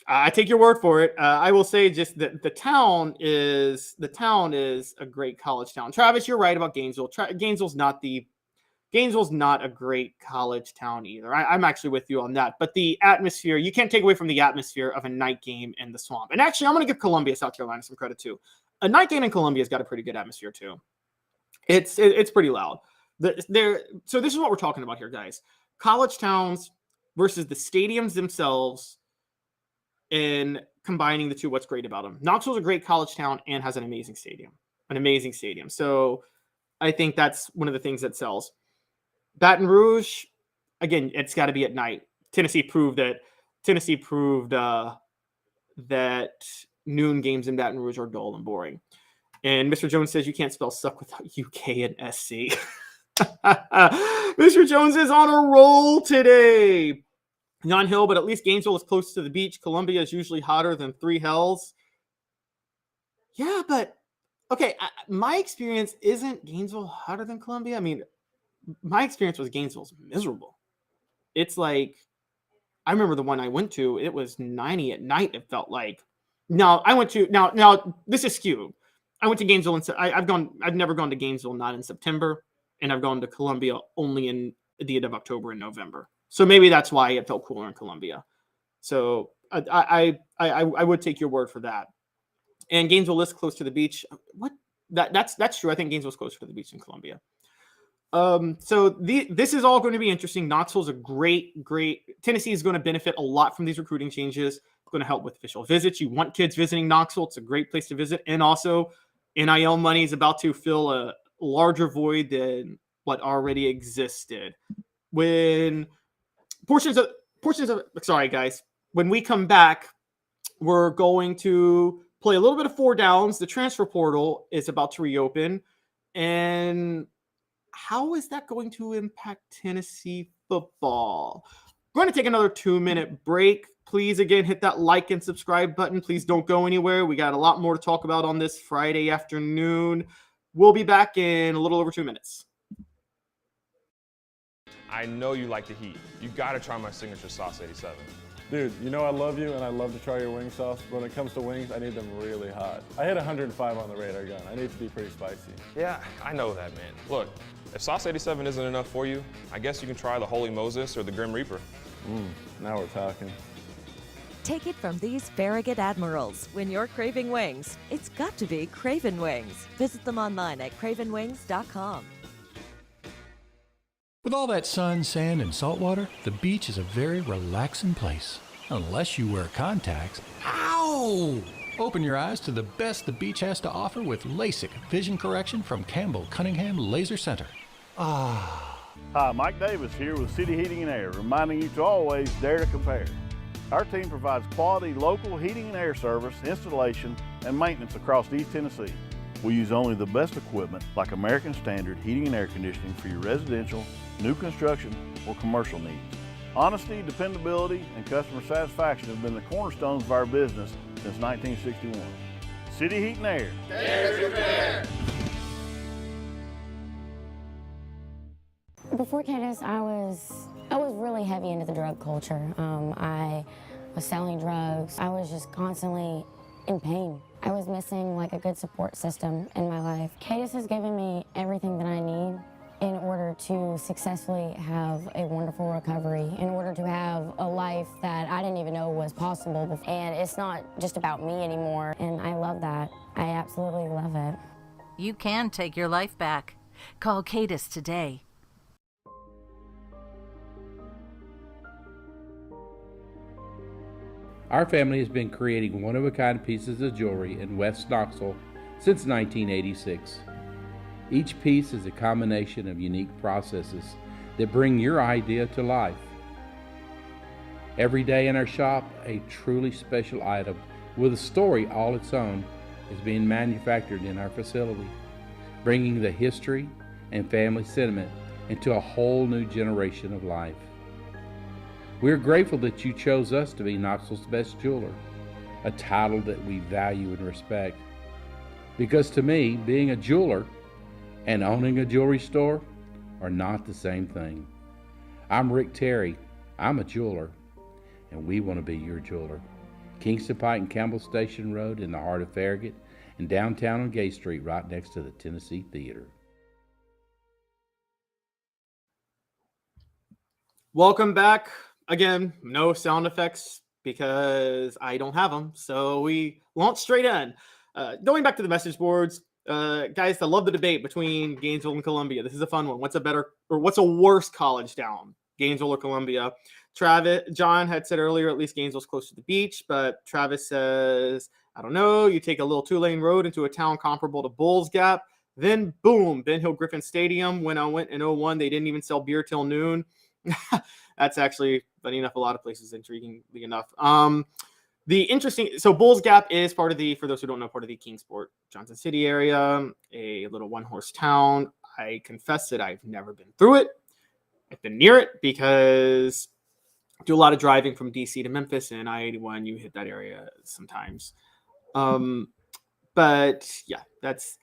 I take your word for it. I will say just that the town is a great college town. Travis, you're right about Gainesville. Gainesville's not a great college town either. I'm actually with you on that. But the atmosphere, you can't take away from the atmosphere of a night game in the swamp. And actually, I'm going to give Columbia, South Carolina some credit too. A night game in Columbia's got a pretty good atmosphere too. It's pretty loud. So this is what we're talking about here, guys. College towns versus the stadiums themselves, and combining the two, what's great about them. Knoxville's a great college town and has an amazing stadium. So I think that's one of the things that sells. Baton Rouge, again, it's got to be at night. Tennessee proved that noon games in Baton Rouge are dull and boring. And Mr. Jones says you can't spell suck without UK and SC. Mr. Jones is on a roll today. John Hill, but at least Gainesville is close to the beach. Columbia is usually hotter than Three Hells. Yeah, but okay, my experience isn't Gainesville hotter than Columbia. I mean, my experience was Gainesville's miserable. It's like, I remember the one I went to, it was 90 at night, it felt like. Now this is skewed. I went to Gainesville and I've never gone to Gainesville not in September, and I've gone to Columbia only in the end of October and November. So maybe that's why it felt cooler in Columbia. So I would take your word for that. And Gainesville is close to the beach. What? That's true. I think Gainesville's closer to the beach than Columbia. So this is all going to be interesting. Knoxville's a great. Tennessee is going to benefit a lot from these recruiting changes. It's going to help with official visits. You want kids visiting Knoxville. It's a great place to visit. And also, NIL money is about to fill a larger void than what already existed. When sorry guys, when we come back, we're going to play a little bit of four downs. The transfer portal is about to reopen, and how is that going to impact Tennessee football? We're going to take another 2-minute break. Please, again, hit that like and subscribe button. Please don't go anywhere. We got a lot more to talk about on this Friday afternoon. We'll be back in a little over 2 minutes. I know you like the heat. You gotta try my signature sauce 87. Dude, you know I love you and I love to try your wing sauce. But when it comes to wings, I need them really hot. I hit 105 on the radar gun. I need to be pretty spicy. Yeah, I know that, man. Look, if sauce 87 isn't enough for you, I guess you can try the Holy Moses or the Grim Reaper. Now we're talking. Take it from these Farragut admirals. When you're craving wings, it's got to be Craven Wings. Visit them online at cravenwings.com. With all that sun, sand, and salt water, the beach is a very relaxing place. Unless you wear contacts. Ow! Open your eyes to the best the beach has to offer with LASIK vision correction from Campbell Cunningham Laser Center. Ah. Hi, Mike Davis here with City Heating and Air, reminding you to always dare to compare. Our team provides quality local heating and air service, installation, and maintenance across East Tennessee. We use only the best equipment like American Standard heating and air conditioning for your residential, new construction, or commercial needs. Honesty, dependability, and customer satisfaction have been the cornerstones of our business since 1961. City Heat and Air. Dare to compare. Before Cadis, I was really heavy into the drug culture. I was selling drugs. I was just constantly in pain. I was missing like a good support system in my life. Cadis has given me everything that I need in order to successfully have a wonderful recovery, in order to have a life that I didn't even know was possible. And it's not just about me anymore, and I love that. I absolutely love it. You can take your life back. Call Cadis today. Our family has been creating one-of-a-kind pieces of jewelry in West Knoxville since 1986. Each piece is a combination of unique processes that bring your idea to life. Every day in our shop, a truly special item with a story all its own is being manufactured in our facility, bringing the history and family sentiment into a whole new generation of life. We are grateful that you chose us to be Knoxville's best jeweler, a title that we value and respect. Because to me, being a jeweler and owning a jewelry store are not the same thing. I'm Rick Terry. I'm a jeweler, and we want to be your jeweler. Kingston Pike and Campbell Station Road in the heart of Farragut, and downtown on Gay Street right next to the Tennessee Theater. Welcome back. Again, no sound effects because I don't have them, so we launch straight in. Going back to the message boards, guys, I love the debate between Gainesville and Columbia. This is a fun one. What's a worse college town, Gainesville or Columbia? John had said earlier, at least Gainesville's close to the beach, but Travis says, I don't know. You take a little 2-lane road into a town comparable to Bulls Gap, then boom, Ben Hill Griffin Stadium. When I went in 01, they didn't even sell beer till noon. That's actually, funny enough, a lot of places, intriguingly enough. So Bulls Gap is part of for those who don't know, part of the Kingsport, Johnson City area, a little one-horse town. I confess that I've never been through it. I've been near it because I do a lot of driving from DC to Memphis, and I-81, you hit that area sometimes. But yeah, that's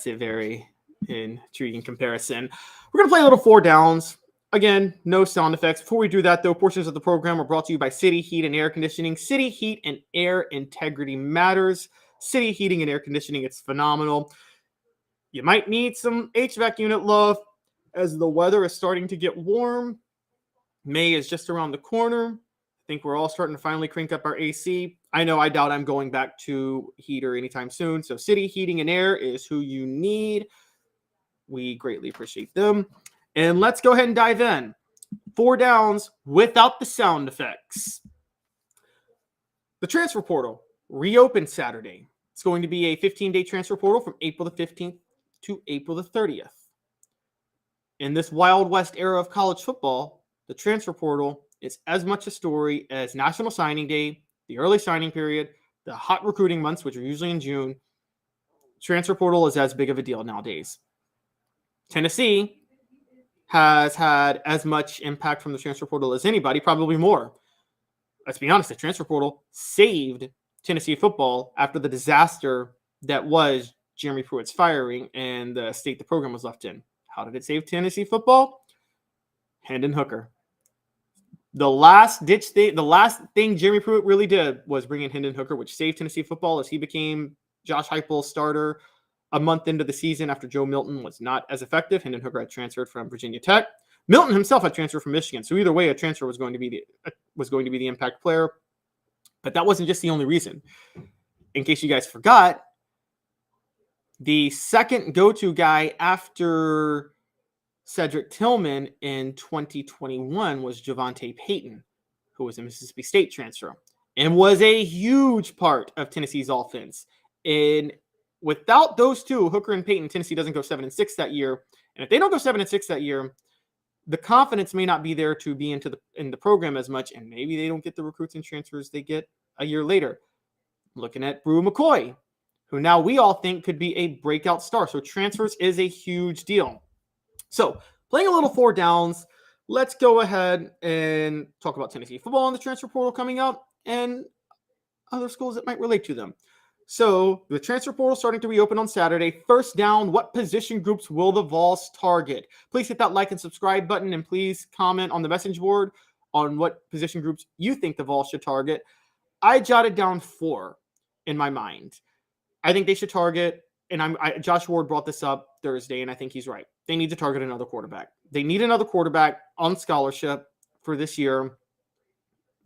a very intriguing comparison. We're going to play a little 4 Downs. Again, no sound effects. Before we do that, though, portions of the program are brought to you by City Heat and Air Conditioning. City Heat and Air integrity matters. City Heating and Air Conditioning, it's phenomenal. You might need some HVAC unit love as the weather is starting to get warm. May is just around the corner. I think we're all starting to finally crank up our AC. I doubt I'm going back to heater anytime soon. So City Heating and Air is who you need. We greatly appreciate them. And let's go ahead and dive in. 4 Downs without the sound effects. The transfer portal reopened Saturday. It's going to be a 15-day transfer portal from April the 15th to April the 30th. In this Wild West era of college football, the transfer portal is as much a story as National Signing Day, the early signing period, the hot recruiting months, which are usually in June. Transfer portal is as big of a deal nowadays. Tennessee has had as much impact from the transfer portal as anybody, probably more. Let's be honest, the transfer portal saved Tennessee football after the disaster that was Jeremy Pruitt's firing and the state the program was left in. How did it save Tennessee football? Hendon Hooker. The last thing Jeremy Pruitt really did was bring in Hendon Hooker, which saved Tennessee football as he became Josh Heupel's starter a month into the season after Joe Milton was not as effective. Hendon Hooker had transferred from Virginia Tech. Milton himself had transferred from Michigan. So either way, a transfer was going to be the impact player. But that wasn't just the only reason. In case you guys forgot, the second go-to guy after Cedric Tillman in 2021 was Javonte Payton, who was a Mississippi State transfer and was a huge part of Tennessee's offense. And without those two, Hooker and Payton, Tennessee doesn't go 7-6 that year. And if they don't go 7-6 that year, the confidence may not be there to be in the program as much, and maybe they don't get the recruits and transfers they get a year later. Looking at Brew McCoy, who now we all think could be a breakout star. So transfers is a huge deal. So playing a little 4 downs, let's go ahead and talk about Tennessee football and the transfer portal coming up and other schools that might relate to them. So the transfer portal starting to reopen on Saturday. First down, what position groups will the Vols target? Please hit that like and subscribe button, and please comment on the message board on what position groups you think the Vols should target. I jotted down 4 in my mind. I think they should target, and Josh Ward brought this up Thursday, and I think he's right. They need to target another quarterback. They need another quarterback on scholarship for this year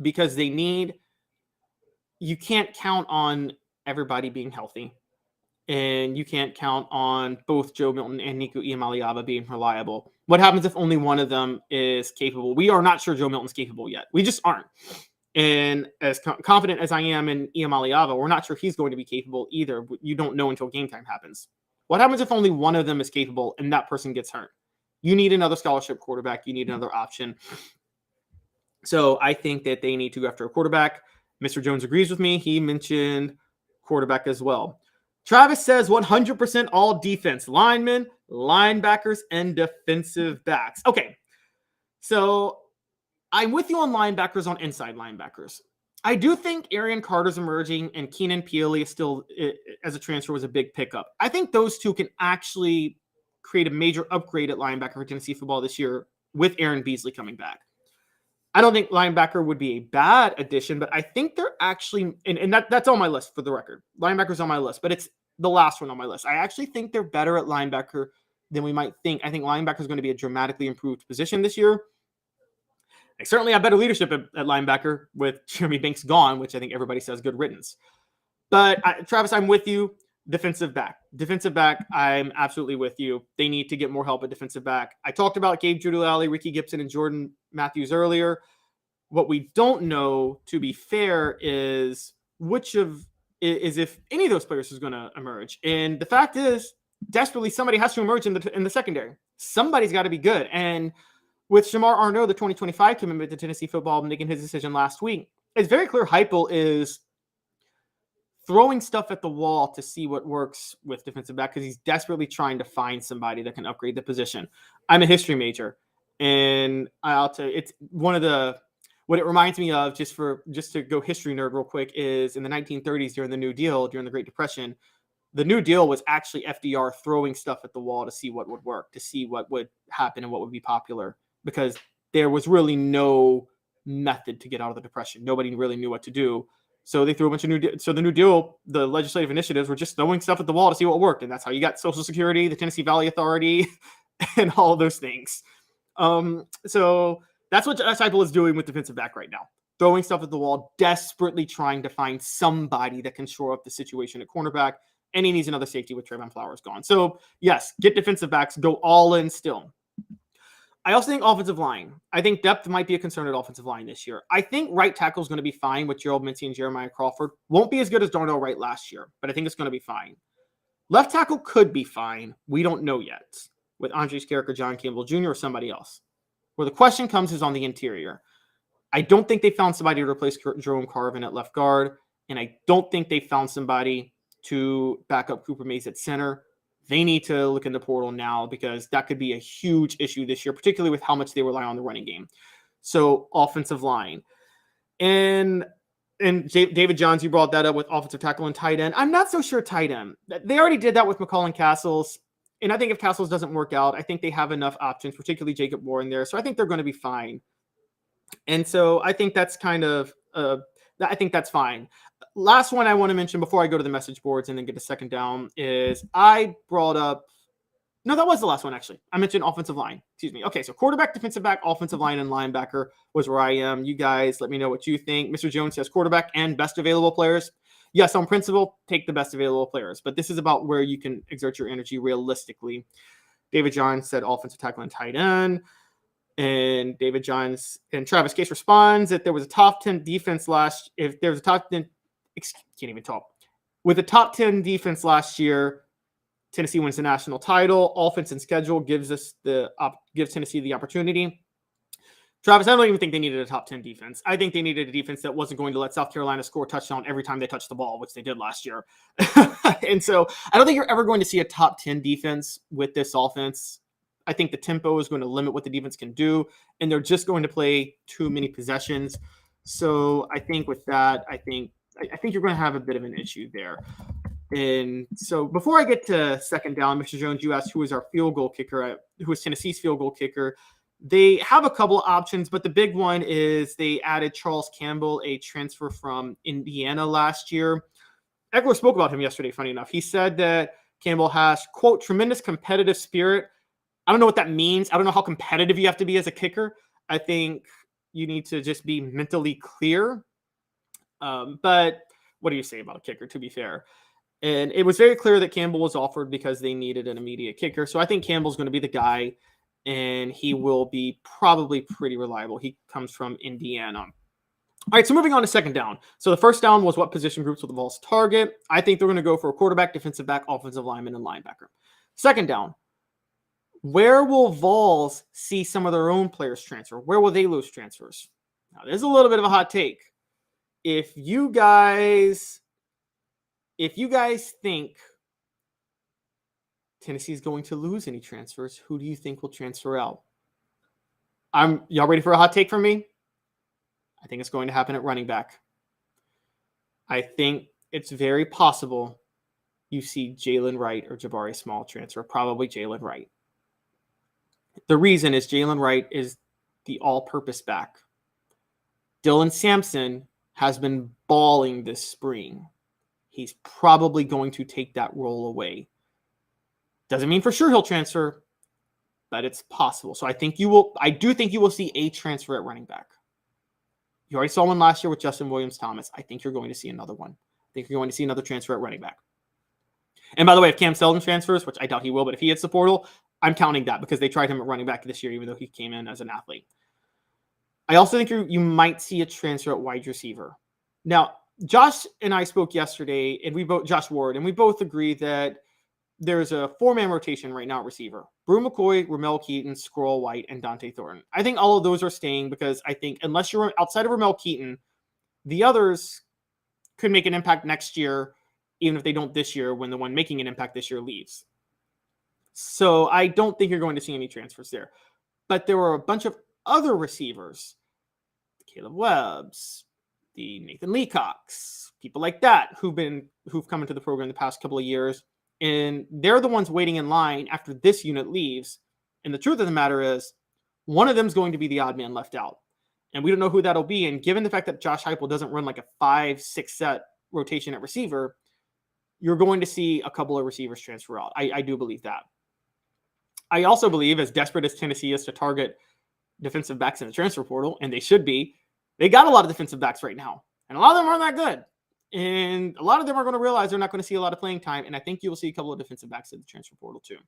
because you can't count on everybody being healthy, and you can't count on both Joe Milton and Nico Iamaleava being reliable. What happens if only one of them is capable? We are not sure Joe Milton's capable yet. We just aren't. And as confident as I am in Iamaleava, we're not sure he's going to be capable either. You don't know until game time happens. What happens if only one of them is capable and that person gets hurt? You need another scholarship quarterback. You need another option. So I think that they need to go after a quarterback. Mr. Jones agrees with me. He mentioned quarterback as well. Travis says 100% all defense, linemen, linebackers, and defensive backs. Okay, so I'm with you on linebackers, on inside linebackers. I do think Arian Carter's emerging and Keenan Peely is still, as a transfer, was a big pickup. I think those two can actually create a major upgrade at linebacker for Tennessee football this year with Aaron Beasley coming back. I don't think linebacker would be a bad addition, but I think they're actually, and that's on my list for the record. Linebacker's on my list, but it's the last one on my list. I actually think they're better at linebacker than we might think. I think linebacker is going to be a dramatically improved position this year. They certainly have better leadership at linebacker with Jeremy Banks gone, which I think everybody says good riddance. But Travis, I'm with you. Defensive back, I'm absolutely with you. They need to get more help at defensive back. I talked about Gabe Giudicelli, Ricky Gibson, and Jordan Matthews earlier. What we don't know, to be fair, is if any of those players is going to emerge. And the fact is, desperately, somebody has to emerge in the secondary. Somebody's got to be good. And with Shamar Arnaud, the 2025 commitment to Tennessee football, making his decision last week, it's very clear Heupel is throwing stuff at the wall to see what works with defensive back because he's desperately trying to find somebody that can upgrade the position. I'm a history major, and I'll tell you, it's one of what it reminds me of, just to go history nerd real quick, is in the 1930s during the New Deal, during the Great Depression. The New Deal was actually FDR throwing stuff at the wall to see what would work, to see what would happen and what would be popular, because there was really no method to get out of the Depression. Nobody really knew what to do. So they threw a bunch of so the New Deal, the legislative initiatives were just throwing stuff at the wall to see what worked. And that's how you got Social Security, the Tennessee Valley Authority, and all of those things. So that's what Josh Heupel is doing with defensive back right now. Throwing stuff at the wall, desperately trying to find somebody that can shore up the situation at cornerback. And he needs another safety with Trayvon Flowers gone. So yes, get defensive backs, go all in still. I also think offensive line. I think depth might be a concern at offensive line this year. I think right tackle is going to be fine with Gerald Mincy and Jeremiah Crawford. Won't be as good as Darnell Wright last year, but I think it's going to be fine. Left tackle could be fine. We don't know yet with Andre Skerrick or John Campbell Jr. or somebody else. Where the question comes is on the interior. I don't think they found somebody to replace Jerome Carvin at left guard, and I don't think they found somebody to back up Cooper Mays at center. They need to look in the portal now because that could be a huge issue this year, particularly with how much they rely on the running game. So offensive line. And David Johns, you brought that up with offensive tackle and tight end. I'm not so sure tight end. They already did that with McCall and Castles. And I think if Castles doesn't work out, I think they have enough options, particularly Jacob Warren there. So I think they're going to be fine. And so I think that's I think that's fine. Last one I want to mention before I go to the message boards and then get a second down is I brought up, no, that was the last one actually. I mentioned offensive line. Excuse me. Okay, so quarterback, defensive back, offensive line, and linebacker was where I am. You guys let me know what you think. Mr. Jones says quarterback and best available players. Yes, on principle, take the best available players, but this is about where you can exert your energy realistically. David Johns said offensive tackle and tight end. And David Johns and Travis Case responds that there was a top 10 defense if there was a top 10, can't even talk. With a top 10 defense last year, Tennessee wins the national title. Offense and schedule gives Tennessee the opportunity. Travis, I don't even think they needed a top 10 defense. I think they needed a defense that wasn't going to let South Carolina score a touchdown every time they touched the ball, which they did last year. And so I don't think you're ever going to see a top 10 defense with this offense. I think the tempo is going to limit what the defense can do, and they're just going to play too many possessions. So I think with that, I think you're going to have a bit of an issue there. And so before I get to second down, Mr. Jones, you asked who is our field goal kicker, who is Tennessee's field goal kicker. They have a couple of options, but the big one is they added Charles Campbell, a transfer from Indiana last year. Eckler spoke about him yesterday, funny enough. He said that Campbell has, quote, tremendous competitive spirit. I don't know what that means. I don't know how competitive you have to be as a kicker. I think you need to just be mentally clear. But what do you say about a kicker, to be fair? And it was very clear that Campbell was offered because they needed an immediate kicker. So I think Campbell's going to be the guy, and he will be probably pretty reliable. He comes from Indiana. All right, so moving on to second down. So the first down was what position groups will the Vols target. I think they're going to go for a quarterback, defensive back, offensive lineman, and linebacker. Second down. Where will Vols see some of their own players transfer? Where will they lose transfers? Now, there's a little bit of a hot take. If you guys think Tennessee's going to lose any transfers, who do you think will transfer out? Y'all ready for a hot take from me? I think it's going to happen at running back. I think it's very possible you see Jalen Wright or Jabari Small transfer, probably Jalen Wright. The reason is Jalen Wright is the all-purpose back. Dylan Sampson has been balling this spring. He's probably going to take that role away. Doesn't mean for sure he'll transfer, but it's possible. So I do think you will see a transfer at running back. You already saw one last year with Justin Williams-Thomas. I think you're going to see another one. I think you're going to see another transfer at running back. And by the way, if Cam Selden transfers, which I doubt he will, but if he hits the portal, I'm counting that because they tried him at running back this year, even though he came in as an athlete. I also think you might see a transfer at wide receiver. Now, Josh and I spoke yesterday, and Josh Ward, and we both agree that there's a four-man rotation right now at receiver. Brew McCoy, Ramel Keaton, Squirrel White, and Dante Thornton. I think all of those are staying because I think unless you're outside of Ramel Keaton, the others could make an impact next year, even if they don't this year when the one making an impact this year leaves. So I don't think you're going to see any transfers there. But there were a bunch of other receivers, Caleb Webbs, the Nathan Leacocks, people like that who've come into the program the past couple of years. And they're the ones waiting in line after this unit leaves. And the truth of the matter is, one of them is going to be the odd man left out. And we don't know who that'll be. And given the fact that Josh Heupel doesn't run like a 5-6 set rotation at receiver, you're going to see a couple of receivers transfer out. I do believe that. I also believe, as desperate as Tennessee is to target defensive backs in the transfer portal, and they should be, they got a lot of defensive backs right now. And a lot of them aren't that good. And a lot of them are going to realize they're not going to see a lot of playing time. And I think you'll see a couple of defensive backs in the transfer portal too.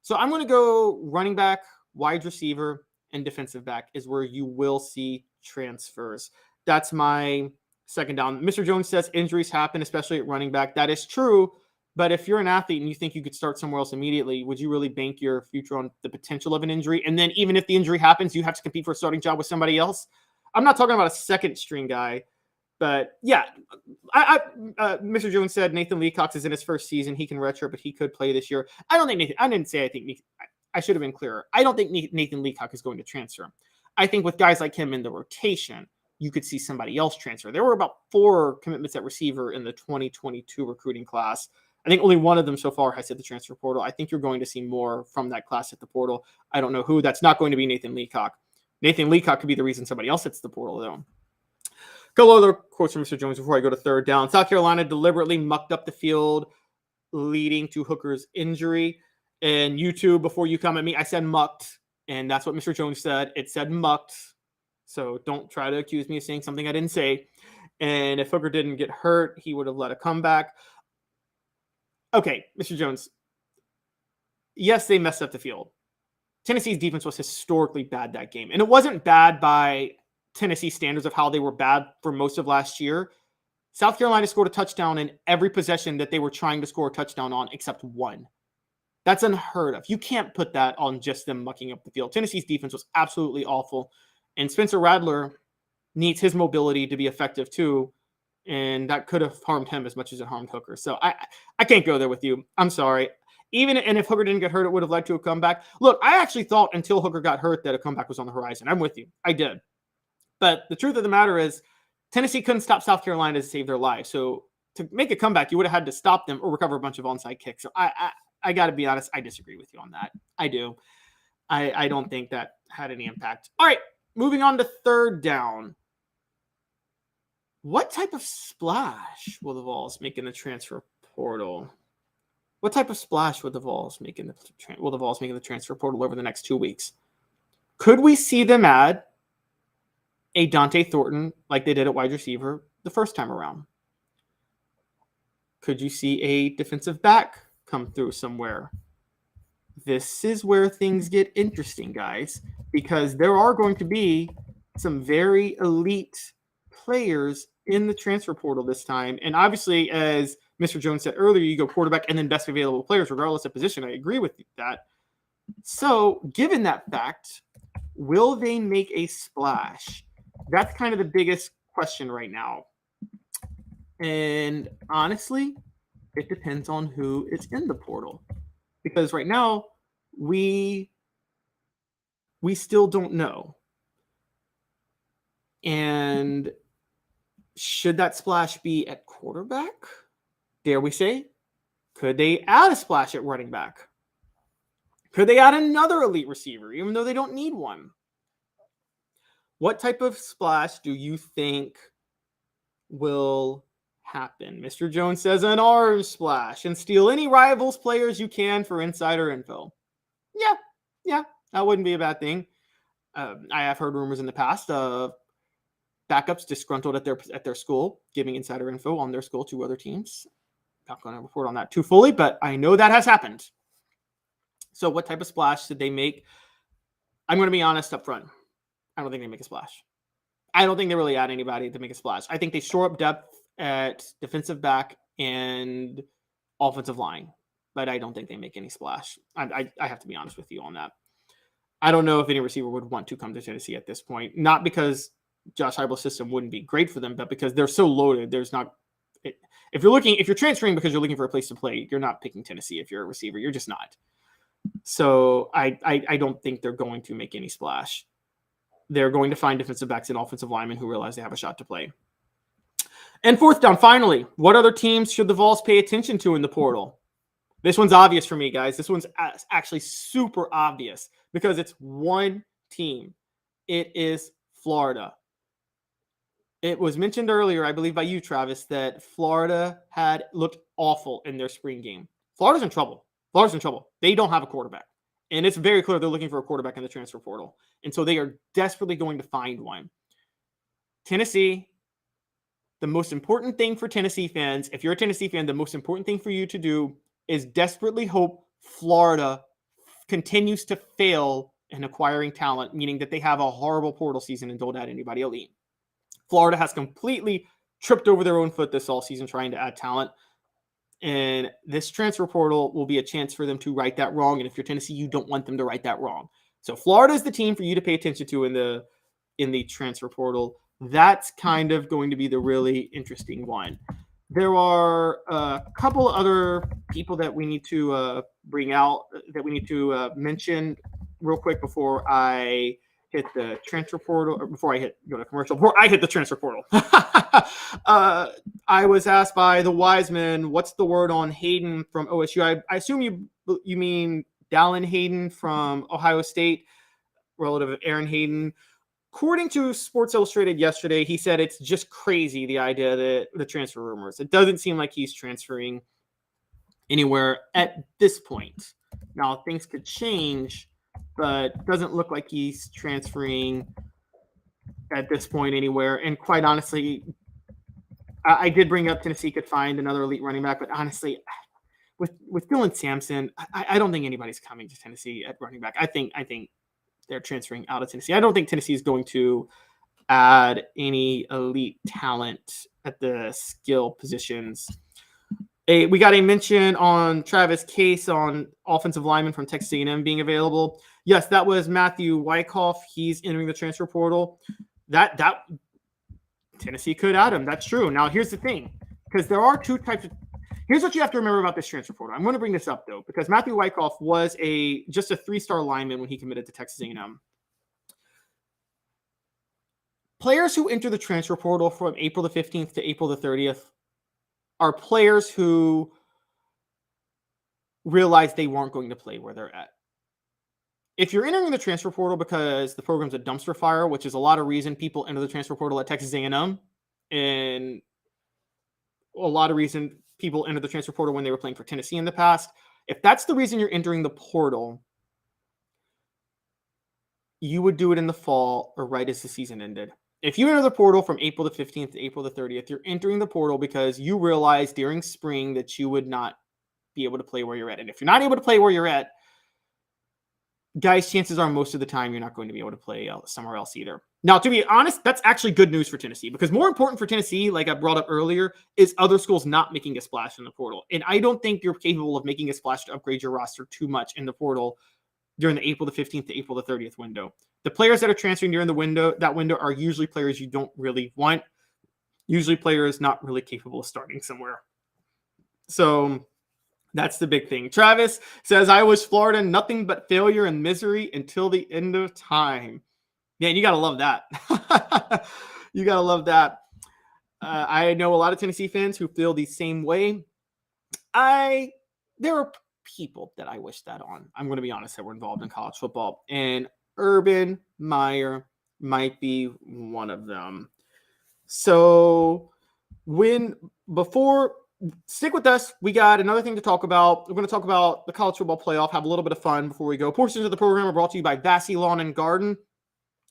So I'm going to go running back, wide receiver, and defensive back is where you will see transfers. That's my second down. Mr. Jones says injuries happen, especially at running back. That is true. But if you're an athlete and you think you could start somewhere else immediately, would you really bank your future on the potential of an injury? And then even if the injury happens, you have to compete for a starting job with somebody else. I'm not talking about a second string guy. But yeah, Mr. Jones said Nathan Leacox is in his first season. He can redshirt, but he could play this year. I should have been clearer. I don't think Nathan Leacock is going to transfer. I think with guys like him in the rotation, you could see somebody else transfer. There were about 4 commitments at receiver in the 2022 recruiting class. I think only one of them so far has hit the transfer portal. I think you're going to see more from that class at the portal. I don't know who. That's not going to be Nathan Leacock. Nathan Leacock could be the reason somebody else hits the portal, though. Couple other quotes from Mr. Jones before I go to third down. South Carolina deliberately mucked up the field, leading to Hooker's injury. And you two, before you come at me, I said mucked, and that's what Mr. Jones said. It said mucked. So don't try to accuse me of saying something I didn't say. And if Hooker didn't get hurt, he would have let a comeback. Okay, Mr. Jones. yes, they messed up the field. Tennessee's defense was historically bad that game. And it wasn't bad by Tennessee standards of how they were bad for most of last year. South Carolina scored a touchdown in every possession that they were trying to score a touchdown on except one. That's unheard of. You can't put that on just them mucking up the field. Tennessee's defense was absolutely awful. And Spencer Rattler needs his mobility to be effective too. And that could have harmed him as much as it harmed Hooker. So I can't go there with you. I'm sorry. And if Hooker didn't get hurt, it would have led to a comeback. Look, I actually thought until Hooker got hurt that a comeback was on the horizon. I'm with you. I did. But the truth of the matter is Tennessee couldn't stop South Carolina to save their lives. So to make a comeback, you would have had to stop them or recover a bunch of onside kicks. So I got to be honest. I disagree with you on that. I do. I don't think that had any impact. All right. Moving on to third down. What type of splash will the Vols make in the transfer portal? What type of splash would the Vols make in the transfer portal over the next 2 weeks? Could we see them add a Dante Thornton like they did at wide receiver the first time around? Could you see a defensive back come through somewhere? This is where things get interesting, guys, because there are going to be some very elite players in the transfer portal this time. And obviously, as Mr. Jones said earlier, you go quarterback and then best available players, regardless of position. I agree with that. So given that fact, will they make a splash? That's kind of the biggest question right now. And honestly, it depends on who is in the portal. Because right now, we still don't know. And should that splash be at quarterback? Dare we say? Could they add a splash at running back? Could they add another elite receiver, even though they don't need one? What type of splash do you think will happen? Mr. Jones says an orange splash and steal any rivals players you can for insider info. Yeah, that wouldn't be a bad thing. I have heard rumors in the past of backups disgruntled at their school, giving insider info on their school to other teams. Not going to report on that too fully, but I know that has happened. So what type of splash did they make? I'm going to be honest up front. I don't think they make a splash. I don't think they really add anybody to make a splash. I think they shore up depth at defensive back and offensive line, but I don't think they make any splash. I have to be honest with you on that. I don't know if any receiver would want to come to Tennessee at this point, not because Josh Heupel's system wouldn't be great for them, but because they're so loaded. There's not, if you're transferring because you're looking for a place to play, you're not picking Tennessee. If you're a receiver, you're just not. So I don't think they're going to make any splash. They're going to find defensive backs and offensive linemen who realize they have a shot to play. And fourth down, finally, what other teams should the Vols pay attention to in the portal? This one's obvious for me, guys. This one's actually super obvious because it's one team. It is Florida. It was mentioned earlier, I believe by you, Travis, that Florida had looked awful in their spring game. Florida's in trouble. They don't have a quarterback. And it's very clear they're looking for a quarterback in the transfer portal. And so they are desperately going to find one. Tennessee, the most important thing for Tennessee fans, if you're a Tennessee fan, the most important thing for you to do is desperately hope Florida continues to fail in acquiring talent, meaning that they have a horrible portal season and don't add anybody elite. Florida has completely tripped over their own foot this all season trying to add talent. And this transfer portal will be a chance for them to right that wrong. And if you're Tennessee, you don't want them to right that wrong. So Florida is the team for you to pay attention to in the transfer portal. That's kind of going to be the really interesting one. There are a couple other people that we need to bring out, that we need to mention real quick before I hit the transfer portal, or before I go to commercial, before I hit the transfer portal. I was asked by the Wiseman, what's the word on Hayden from OSU? I assume you mean Dallin Hayden from Ohio State, relative of Aaron Hayden. According to Sports Illustrated yesterday, he said it's just crazy, the idea that the transfer rumors. It doesn't seem like he's transferring anywhere at this point. Now, things could change, but doesn't look like he's transferring at this point anywhere. And quite honestly, I did bring up Tennessee could find another elite running back, but honestly, with Dylan Sampson, I don't think anybody's coming to Tennessee at running back. I think they're transferring out of Tennessee. I don't think Tennessee is going to add any elite talent at the skill positions. We got a mention on Travis Case on offensive lineman from Texas A&M being available. Yes, that was Matthew Wyckoff. He's entering the transfer portal. That Tennessee could add him. That's true. Now, here's the thing, because there are two types of. Here's what you have to remember about this transfer portal. I'm going to bring this up though, because Matthew Wyckoff was just a 3-star lineman when he committed to Texas A&M. Players who enter the transfer portal from April the 15th to April the 30th are players who realized they weren't going to play where they're at. If you're entering the transfer portal because the program's a dumpster fire, which is a lot of reason people enter the transfer portal at Texas A&M, and a lot of reason people enter the transfer portal when they were playing for Tennessee in the past. If that's the reason you're entering the portal, you would do it in the fall or right as the season ended. If you enter the portal from April the 15th to April the 30th, you're entering the portal because you realized during spring that you would not be able to play where you're at. And if you're not able to play where you're at, guys, chances are most of the time you're not going to be able to play somewhere else either. Now, to be honest, that's actually good news for Tennessee, because more important for Tennessee, like I brought up earlier, is other schools not making a splash in the portal. And I don't think you're capable of making a splash to upgrade your roster too much in the portal during the April the 15th to April the 30th window. The players that are transferring during that window are usually players you don't really want, usually players not really capable of starting somewhere. So that's the big thing. Travis says, I was Florida, nothing but failure and misery until the end of time. Man, you got to love that. You got to love that. I know a lot of Tennessee fans who feel the same way. There are people that I wish that on. I'm going to be honest, that were involved in college football. And Urban Meyer might be one of them. So stick with us. We got another thing to talk about. We're going to talk about the college football playoff, have a little bit of fun before we go. Portions of the program are brought to you by Vassy Lawn and Garden.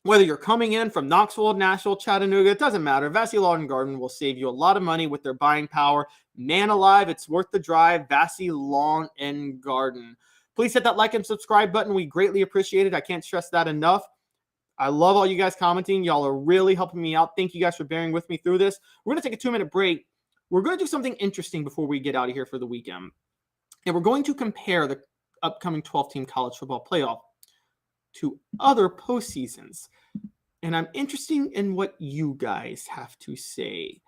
Whether you're coming in from Knoxville, Nashville, Chattanooga, it doesn't matter. Vassy Lawn and Garden will save you a lot of money with their buying power. Man alive, it's worth the drive. Vassy Lawn and Garden. Please hit that like and subscribe button. We greatly appreciate it. I can't stress that enough. I love all you guys commenting. Y'all are really helping me out. Thank you guys for bearing with me through this. We're going to take a 2-minute break. We're going to do something interesting before we get out of here for the weekend. And we're going to compare the upcoming 12-team college football playoff to other postseasons. And I'm interested in what you guys have to say.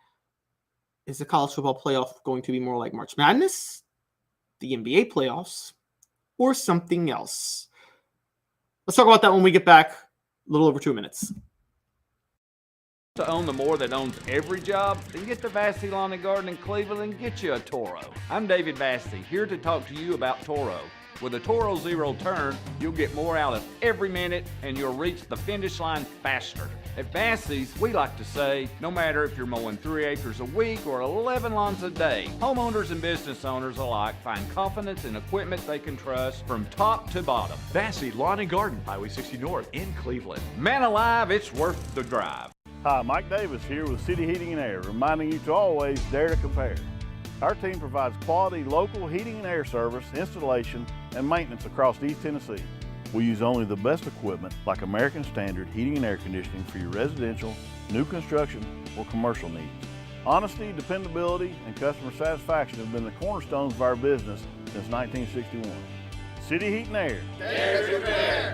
Is the college football playoff going to be more like March Madness, the NBA playoffs, or something else? Let's talk about that when we get back. A little over 2 minutes. To own the more that owns every job, then get to Vassy Lawn and Garden in Cleveland and get you a Toro. I'm David Vassy, here to talk to you about Toro. With a Toro Zero Turn, you'll get more out of every minute and you'll reach the finish line faster. At Vassy's, we like to say, no matter if you're mowing 3 acres a week or 11 lawns a day, homeowners and business owners alike find confidence in equipment they can trust from top to bottom. Vassy Lawn and Garden, Highway 60 North in Cleveland. Man alive, it's worth the drive. Hi, Mike Davis here with City Heating and Air, reminding you to always dare to compare. Our team provides quality local heating and air service, installation, and maintenance across East Tennessee. We use only the best equipment like American Standard heating and air conditioning for your residential, new construction, or commercial needs. Honesty, dependability, and customer satisfaction have been the cornerstones of our business since 1961. City Heat and Air. Dare to compare.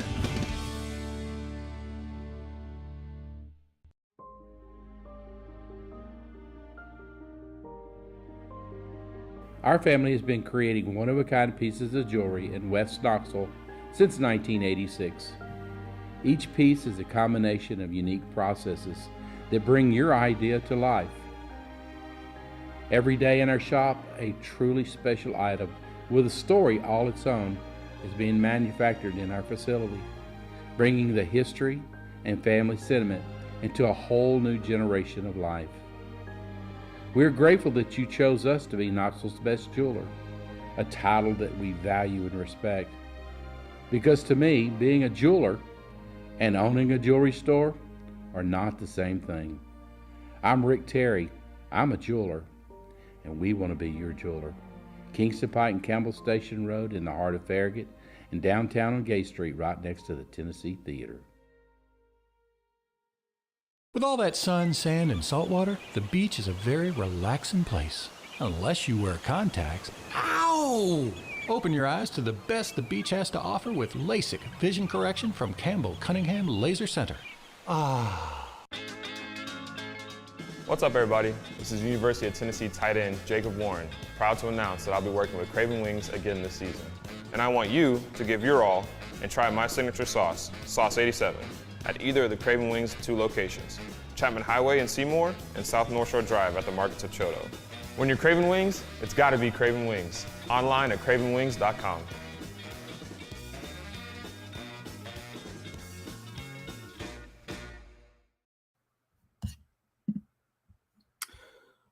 Our family has been creating one-of-a-kind pieces of jewelry in West Knoxville since 1986. Each piece is a combination of unique processes that bring your idea to life. Every day in our shop, a truly special item with a story all its own is being manufactured in our facility, bringing the history and family sentiment into a whole new generation of life. We're grateful that you chose us to be Knoxville's best jeweler, a title that we value and respect. Because to me, being a jeweler and owning a jewelry store are not the same thing. I'm Rick Terry, I'm a jeweler, and we want to be your jeweler. Kingston Pike and Campbell Station Road in the heart of Farragut, and downtown on Gay Street right next to the Tennessee Theater. With all that sun, sand, and salt water, the beach is a very relaxing place. Unless you wear contacts. Ow! Open your eyes to the best the beach has to offer with LASIK vision correction from Campbell Cunningham Laser Center. Ah. What's up, everybody? This is University of Tennessee tight end Jacob Warren, proud to announce that I'll be working with Craven Wings again this season. And I want you to give your all and try my signature sauce, Sauce 87, at either of the Craven Wings 2 locations, Chapman Highway in Seymour and South North Shore Drive at the Markets of Choteau. When you're craving wings, it's gotta be Craven Wings. Online at cravenwings.com.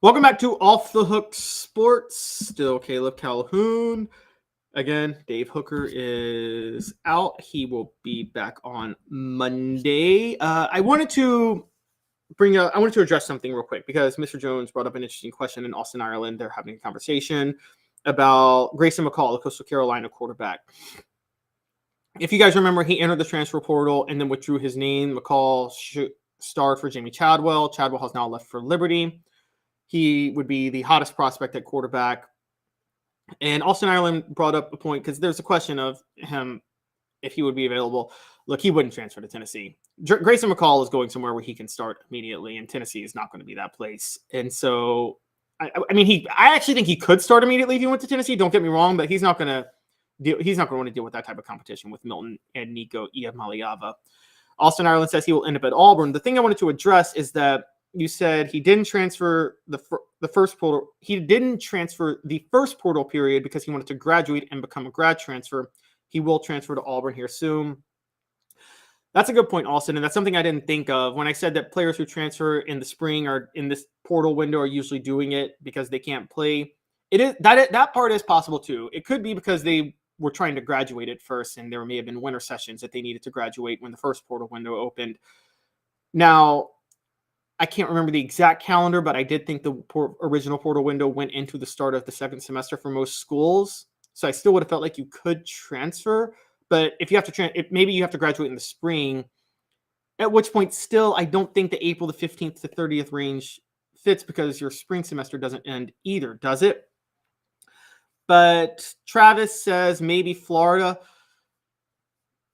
Welcome back to Off the Hook Sports. Still Caleb Calhoun. Again, Dave Hooker is out. He will be back on Monday. I wanted to address something real quick because Mr. Jones brought up an interesting question in Austin, Ireland. They're having a conversation about Grayson McCall, the Coastal Carolina quarterback. If you guys remember, he entered the transfer portal and then withdrew his name. McCall starred for Jamie Chadwell. Chadwell has now left for Liberty. He would be the hottest prospect at quarterback. And Austin Ireland brought up a point because there's a question of him if he would be available. Look, he wouldn't transfer to Tennessee. Grayson McCall is going somewhere where he can start immediately, and Tennessee is not going to be that place. And so, I actually think he could start immediately if he went to Tennessee. Don't get me wrong, but he's not going to want to deal with that type of competition with Milton and Nico Iamaleava. Austin Ireland says he will end up at Auburn. The thing I wanted to address is that you said he didn't transfer the first portal. He didn't transfer the first portal period because he wanted to graduate and become a grad transfer. He will transfer to Auburn here soon. That's a good point, Austin, and that's something I didn't think of when I said that players who transfer in the spring or in this portal window are usually doing it because they can't play. That part is possible too. It could be because they were trying to graduate at first, and there may have been winter sessions that they needed to graduate when the first portal window opened. Now, I can't remember the exact calendar, but I did think the original portal window went into the start of the second semester for most schools. So I still would have felt like you could transfer. But if you have to, maybe you have to graduate in the spring, at which point still, I don't think the April the 15th to 30th range fits because your spring semester doesn't end either, does it? But Travis says maybe Florida.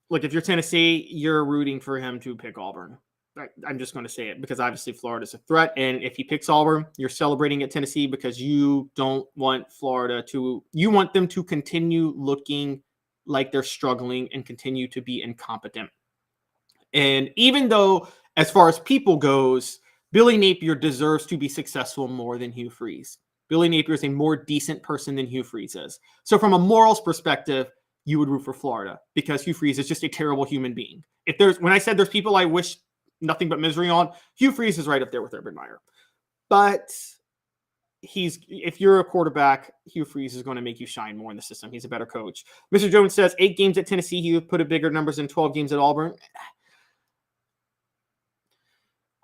Look, if you're Tennessee, you're rooting for him to pick Auburn. I'm just going to say it because obviously Florida's a threat. And if he picks Auburn, you're celebrating at Tennessee because you don't want you want them to continue looking like they're struggling and continue to be incompetent. And even though, as far as people goes, Billy Napier deserves to be successful more than Hugh Freeze. Billy Napier is a more decent person than Hugh Freeze is. So from a morals perspective, you would root for Florida because Hugh Freeze is just a terrible human being. When I said there's people I wish nothing but misery on, Hugh Freeze is right up there with Urban Meyer. But if you're a quarterback, Hugh Freeze is going to make you shine more in the system. He's a better coach. Mr. Jones says 8 games at Tennessee, he would put up bigger numbers than 12 games at Auburn.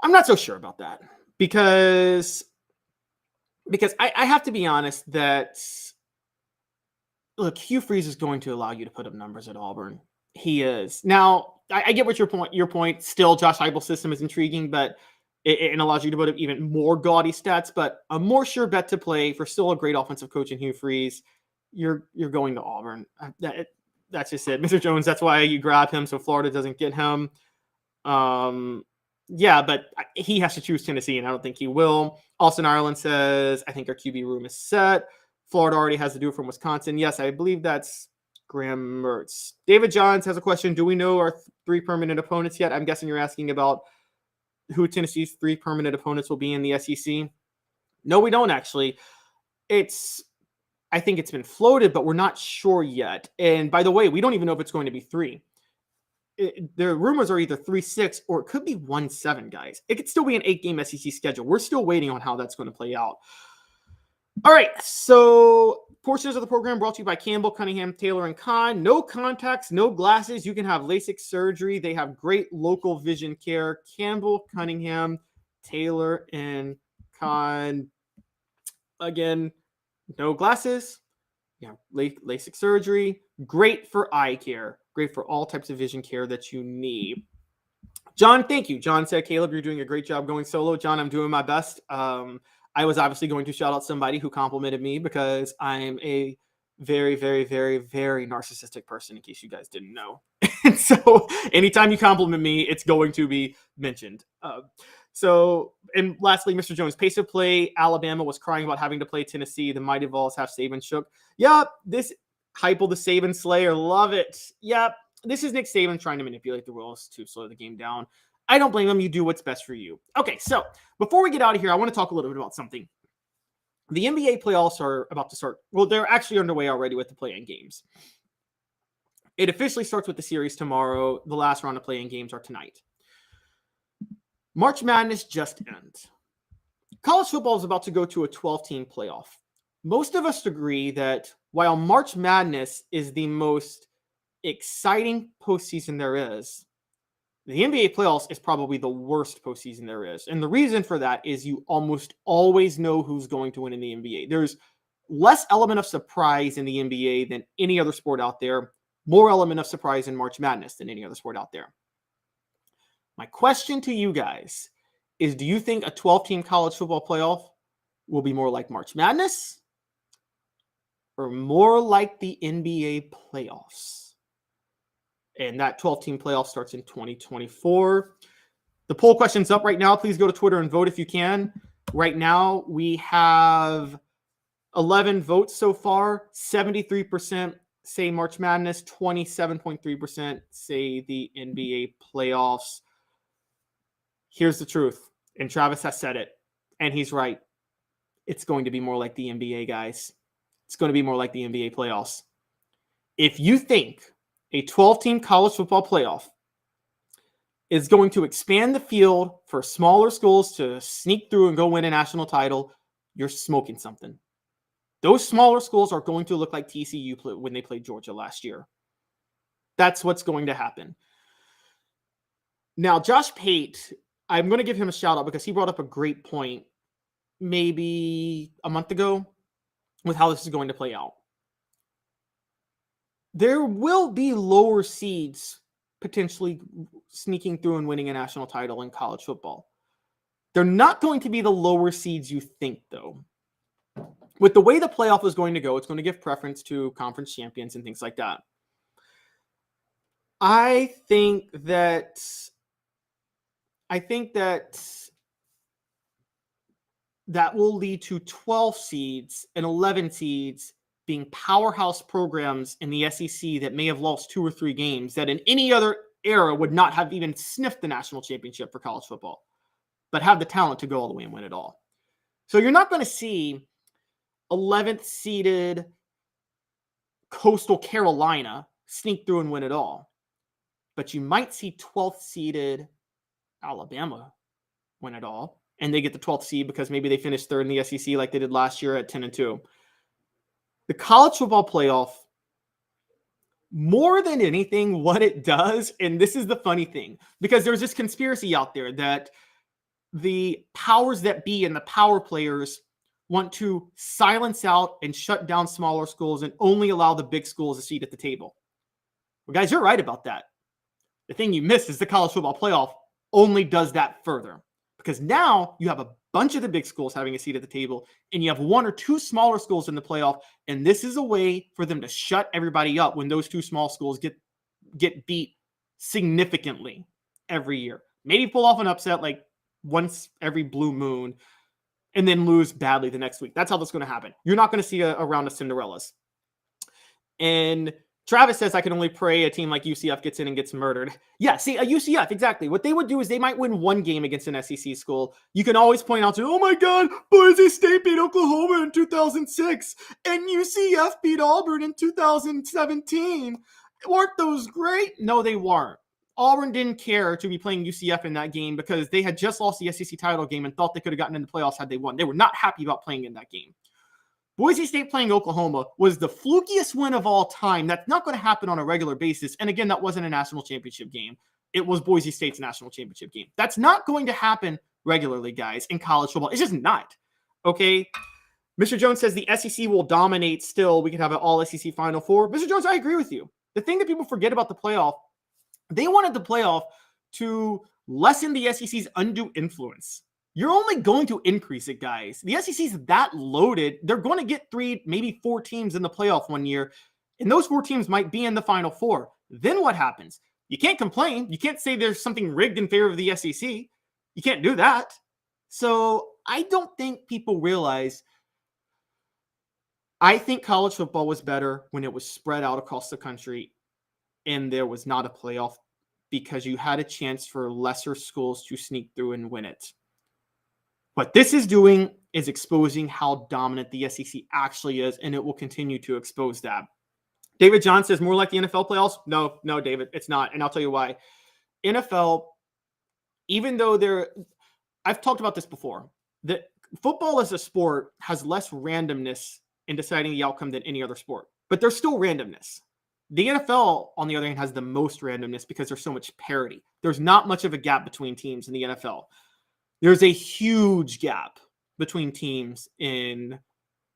I'm not so sure about that because I have to be honest that, look, Hugh Freeze is going to allow you to put up numbers at Auburn. He is. Now, I get what your point. Still, Josh Heupel's system is intriguing, but it allows you to put up even more gaudy stats. But a more sure bet to play for still a great offensive coach in Hugh Freeze, you're going to Auburn. That's just it. Mr. Jones, that's why you grab him so Florida doesn't get him. Yeah, but he has to choose Tennessee, and I don't think he will. Austin Ireland says, I think our QB room is set. Florida already has to do it from Wisconsin. Yes, I believe that's Graham Mertz. David Johns has a question. Do we know our 3 permanent opponents yet? I'm guessing you're asking about who Tennessee's 3 permanent opponents will be in the SEC. No, we don't actually. I think it's been floated, but we're not sure yet. And by the way, we don't even know if it's going to be 3. The rumors are either 3-6 or it could be 1-7, guys. It could still be an 8-game SEC schedule. We're still waiting on how that's going to play out. All right, so portions of the program brought to you by Campbell, Cunningham, Taylor, and Kahn. No contacts, no glasses. You can have LASIK surgery. They have great local vision care. Campbell, Cunningham, Taylor, and Kahn. Again, no glasses, LASIK surgery, great for eye care, great for all types of vision care that you need. John, thank you. John said, Caleb, you're doing a great job going solo. John, I'm doing my best. I was obviously going to shout out somebody who complimented me because I'm a very, very, very, very narcissistic person, in case you guys didn't know. And so anytime you compliment me, it's going to be mentioned. And lastly, Mr. Jones, pace of play. Alabama was crying about having to play Tennessee. The mighty Vols have Saban shook. Yep, this Heupel the Saban Slayer. Love it. Yep, this is Nick Saban trying to manipulate the rules to slow the game down. I don't blame him. You do what's best for you. Okay, so before we get out of here, I want to talk a little bit about something. The NBA playoffs are about to start. Well, they're actually underway already with the play-in games. It officially starts with the series tomorrow. The last round of play-in games are tonight. March Madness just ends. College football is about to go to a 12-team playoff. Most of us agree that while March Madness is the most exciting postseason there is, the NBA playoffs is probably the worst postseason there is. And the reason for that is you almost always know who's going to win in the NBA. There's less element of surprise in the NBA than any other sport out there. More element of surprise in March Madness than any other sport out there. My question to you guys is, do you think a 12-team college football playoff will be more like March Madness or more like the NBA playoffs? And that 12-team playoff starts in 2024. The poll question's up right now. Please go to Twitter and vote if you can. Right now, we have 11 votes so far. 73% say March Madness. 27.3% say the NBA playoffs. Here's the truth. And Travis has said it. And he's right. It's going to be more like the NBA, guys. It's going to be more like the NBA playoffs. If you think a 12-team college football playoff is going to expand the field for smaller schools to sneak through and go win a national title, you're smoking something. Those smaller schools are going to look like TCU when they played Georgia last year. That's what's going to happen. Now, Josh Pate, I'm going to give him a shout out because he brought up a great point maybe a month ago with how this is going to play out. There will be lower seeds potentially sneaking through and winning a national title in college football. They're not going to be the lower seeds you think, though. With the way the playoff is going to go, it's going to give preference to conference champions and things like that. I think that will lead to 12 seeds and 11 seeds being powerhouse programs in the SEC that may have lost 2 or 3 games that in any other era would not have even sniffed the national championship for college football, but have the talent to go all the way and win it all. So you're not going to see 11th seeded Coastal Carolina sneak through and win it all, but you might see 12th seeded Alabama win it all, and they get the 12th seed because maybe they finished third in the SEC like they did last year at 10-2. The college football playoff, more than anything, what it does, and this is the funny thing, because there's this conspiracy out there that the powers that be and the power players want to silence out and shut down smaller schools and only allow the big schools a seat at the table. Well, guys, you're right about that. The thing you missed is the college football playoff only does that further, because now you have a bunch of the big schools having a seat at the table, and you have 1 or 2 smaller schools in the playoff, and this is a way for them to shut everybody up when those 2 small schools get beat significantly every year. Maybe pull off an upset like once every blue moon, and then lose badly the next week. That's how that's going to happen. You're not going to see a round of Cinderellas. And Travis says, I can only pray a team like UCF gets in and gets murdered. Yeah, see, a UCF, exactly. What they would do is they might win 1 game against an SEC school. You can always point out to, oh my God, Boise State beat Oklahoma in 2006, and UCF beat Auburn in 2017. Weren't those great? No, they weren't. Auburn didn't care to be playing UCF in that game because they had just lost the SEC title game and thought they could have gotten in the playoffs had they won. They were not happy about playing in that game. Boise State playing Oklahoma was the flukiest win of all time. That's not going to happen on a regular basis. And again, that wasn't a national championship game. It was Boise State's national championship game. That's not going to happen regularly, guys, in college football. It's just not. Okay? Mr. Jones says the SEC will dominate still. We could have an all SEC Final Four. Mr. Jones, I agree with you. The thing that people forget about the playoff, they wanted the playoff to lessen the SEC's undue influence. You're only going to increase it, guys. The SEC's that loaded. They're going to get 3, maybe 4 teams in the playoff one year, and those 4 teams might be in the Final Four. Then what happens? You can't complain. You can't say there's something rigged in favor of the SEC. You can't do that. So I don't think people realize. I think college football was better when it was spread out across the country and there was not a playoff, because you had a chance for lesser schools to sneak through and win it. What this is doing is exposing how dominant the SEC actually is, and it will continue to expose that. David John says, more like the NFL playoffs? No, David, it's not. And I'll tell you why. NFL, even though I've talked about this before, that football as a sport has less randomness in deciding the outcome than any other sport, but there's still randomness. The NFL, on the other hand, has the most randomness because there's so much parity. There's not much of a gap between teams in the NFL. There's a huge gap between teams in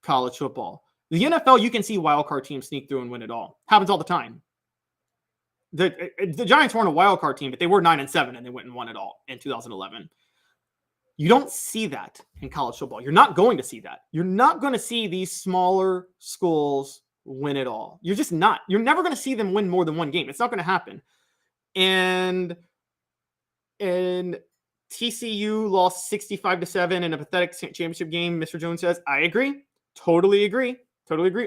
college football. The NFL, you can see wildcard teams sneak through and win it all. Happens all the time. The Giants weren't a wildcard team, but they were 9-7 and they went and won it all in 2011. You don't see that in college football. You're not going to see that. You're not going to see these smaller schools win it all. You're just not. You're never going to see them win more than one game. It's not going to happen. And TCU lost 65-7 in a pathetic championship game. Mr. Jones says, I agree. Totally agree.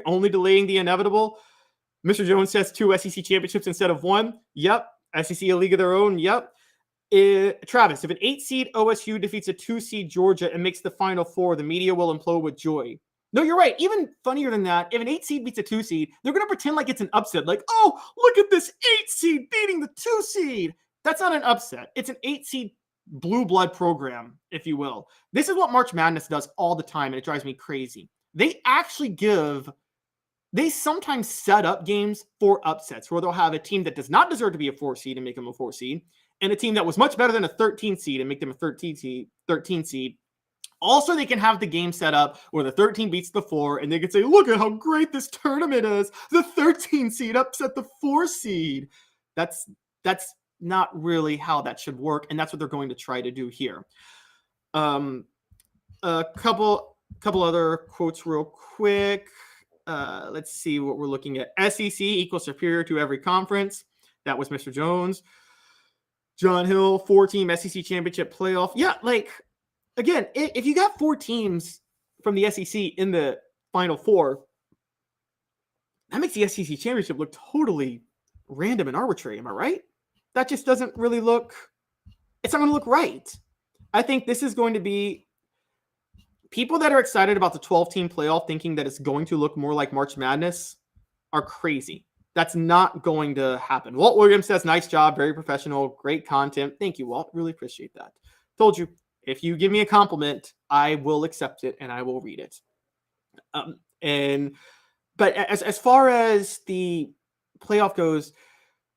Only delaying the inevitable. Mr. Jones says 2 SEC championships instead of 1. Yep. SEC a league of their own. Yep. Travis, if an 8-seed OSU defeats a 2-seed Georgia and makes the Final Four, the media will implode with joy. No, you're right. Even funnier than that, if an 8-seed beats a 2-seed, they're going to pretend like it's an upset. Like, oh, look at this 8-seed beating the 2-seed. That's not an upset. It's an 8-seed blue blood program, if you will. This is what March Madness does all the time, and it drives me crazy. They sometimes set up games for upsets where they'll have a team that does not deserve to be a 4-seed and make them a 4-seed, and a team that was much better than a 13-seed and make them a 13-seed. Also, they can have the game set up where the 13 beats the 4, and they can say, look at how great this tournament is. The 13-seed upset the 4-seed. That's not really how that should work, and that's what they're going to try to do here. A couple other quotes real quick. Let's see what we're looking at. SEC equals superior to every conference. That was Mr. Jones. John Hill, 4-team SEC championship playoff. Yeah, like, again, if you got 4 teams from the SEC in the Final Four, that makes the SEC championship look totally random and arbitrary. Am I right? That just doesn't really look, it's not going to look right. I think this is going to be, people that are excited about the 12-team playoff thinking that it's going to look more like March Madness are crazy. That's not going to happen. Walt Williams says, nice job, very professional, great content. Thank you, Walt. Really appreciate that. Told you, if you give me a compliment, I will accept it and I will read it. But as far as the playoff goes,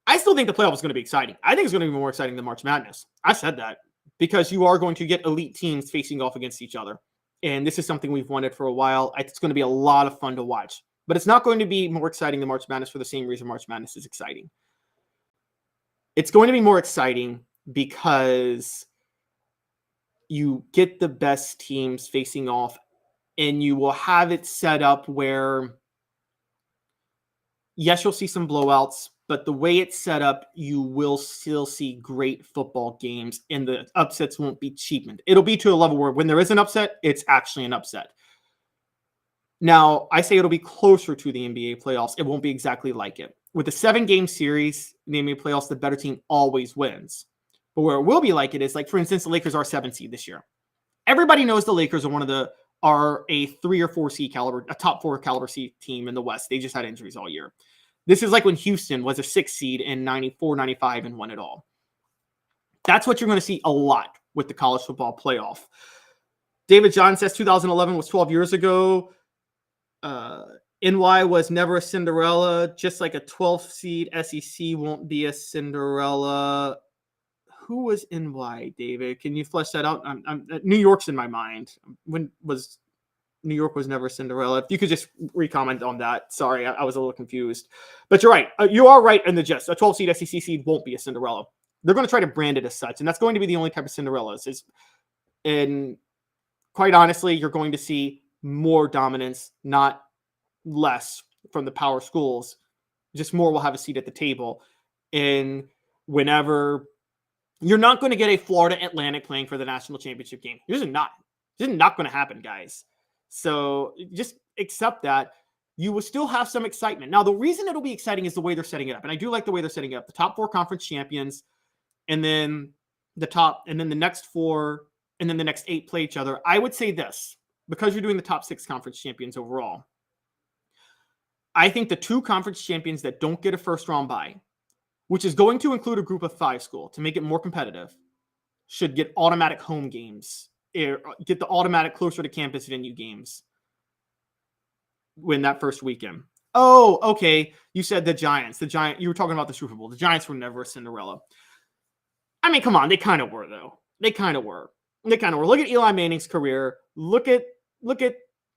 I still think the playoff is going to be exciting. I think it's going to be more exciting than March Madness. I said that because you are going to get elite teams facing off against each other. And this is something we've wanted for a while. It's going to be a lot of fun to watch. But it's not going to be more exciting than March Madness for the same reason March Madness is exciting. It's going to be more exciting because you get the best teams facing off, and you will have it set up where, yes, you'll see some blowouts, but the way it's set up, you will still see great football games, and the upsets won't be cheapened. It'll be to a level where when there is an upset, it's actually an upset. Now, I say it'll be closer to the NBA playoffs. It won't be exactly like it. With a 7-game series in the NBA playoffs, the better team always wins. But where it will be like it is, like, for instance, the Lakers are 7 seed this year. Everybody knows the Lakers are a 3 or 4 seed caliber, a top 4 caliber seed team in the West. They just had injuries all year. This is like when Houston was a 6 seed in 94, 95 and won it all. That's what you're going to see a lot with the college football playoff. David John says 2011 was 12 years ago. NY was never a Cinderella, just like a 12th seed SEC won't be a Cinderella. Who was NY, David? Can you flesh that out? New York's in my mind. When was New York was never Cinderella. If you could just re-comment on that. Sorry, I was a little confused. But you're right. You are right in the gist. A 12-seed SEC seed won't be a Cinderella. They're going to try to brand it as such, and that's going to be the only type of Cinderellas. And quite honestly, you're going to see more dominance, not less, from the power schools. Just more will have a seat at the table. And whenever you're not going to get a Florida Atlantic playing for the national championship game. This is not going to happen, guys. So just accept that. You will still have some excitement. Now, the reason it'll be exciting is the way they're setting it up. And I do like the way they're setting it up. The top 4 conference champions, and then the next 4, and then the next 8 play each other. I would say this, because you're doing the top 6 conference champions overall. I think the 2 conference champions that don't get a first round bye, which is going to include a group of 5 school to make it more competitive, should get automatic home games, get the automatic closer to campus venue games when that first weekend. Oh, okay. You said the Giants. You were talking about the Super Bowl. The Giants were never a Cinderella. I mean, come on. They kind of were, though. They kind of were. Look at Eli Manning's career. Look at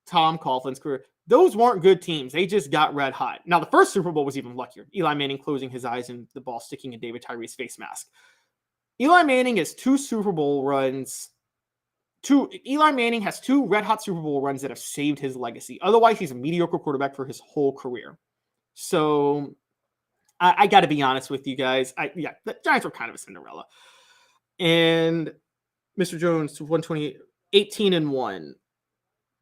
Tom Coughlin's career. Those weren't good teams. They just got red hot. Now, the first Super Bowl was even luckier. Eli Manning closing his eyes and the ball sticking in David Tyree's face mask. Eli Manning has 2 Super Bowl runs. Eli Manning has 2 red-hot Super Bowl runs that have saved his legacy. Otherwise, he's a mediocre quarterback for his whole career. So, I got to be honest with you guys. The Giants were kind of a Cinderella. And Mr. Jones, 128, 18-1.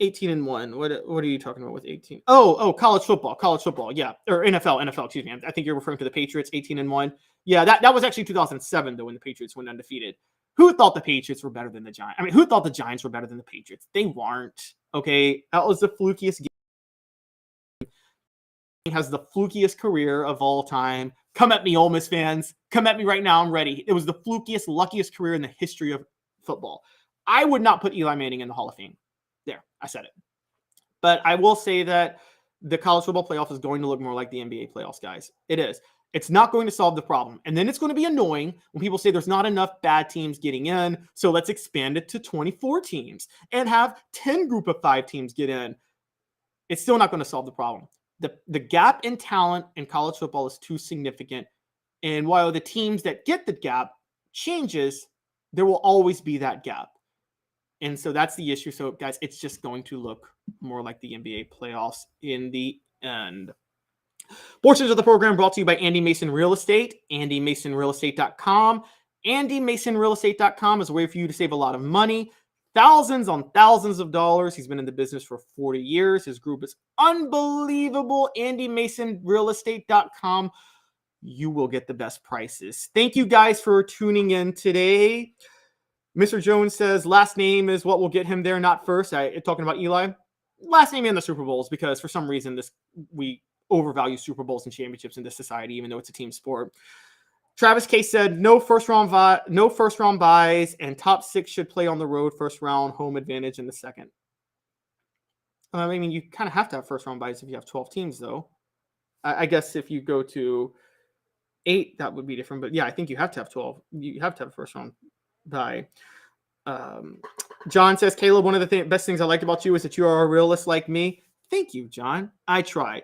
18-1. What are you talking about with 18? Oh, college football. Yeah, or NFL. Excuse me. I think you're referring to the Patriots. 18-1. Yeah, that was actually 2007 though when the Patriots went undefeated. Who thought the Patriots were better than the Giants? I mean, who thought the Giants were better than the Patriots? They weren't. Okay, that was the flukiest game. He has the flukiest career of all time. Come at me, Ole Miss fans. Come at me right now. I'm ready. It was the flukiest, luckiest career in the history of football. I would not put Eli Manning in the Hall of Fame. There, I said it. But I will say that the college football playoff is going to look more like the NBA playoffs, guys. It is. It's not going to solve the problem. And then it's going to be annoying when people say there's not enough bad teams getting in, so let's expand it to 24 teams and have 10 group of 5 teams get in. It's still not going to solve the problem. The gap in talent in college football is too significant. And while the teams that get the gap changes, there will always be that gap. And so that's the issue. So, guys, it's just going to look more like the NBA playoffs in the end. Portions of the program brought to you by Andy Mason Real Estate, AndyMasonRealEstate.com. AndyMasonRealEstate.com is a way for you to save a lot of money, thousands on thousands of dollars. He's been in the business for 40 years. His group is unbelievable. AndyMasonRealEstate.com. You will get the best prices. Thank you guys for tuning in today. Mr. Jones says last name is what will get him there, not first. Talking about Eli, last name in the Super Bowls, because for some reason we overvalue Super Bowls and championships in this society, even though it's a team sport. Travis Case said no first round buys, and top 6 should play on the road. First round home advantage in the second. I mean, you kind of have to have first round buys if you have 12 teams, though. I guess if you go to 8, that would be different. But yeah, I think you have to have 12. You have to have a first round bye. John says, Caleb, one of the best things I liked about you is that you are a realist like me. Thank you, John. I try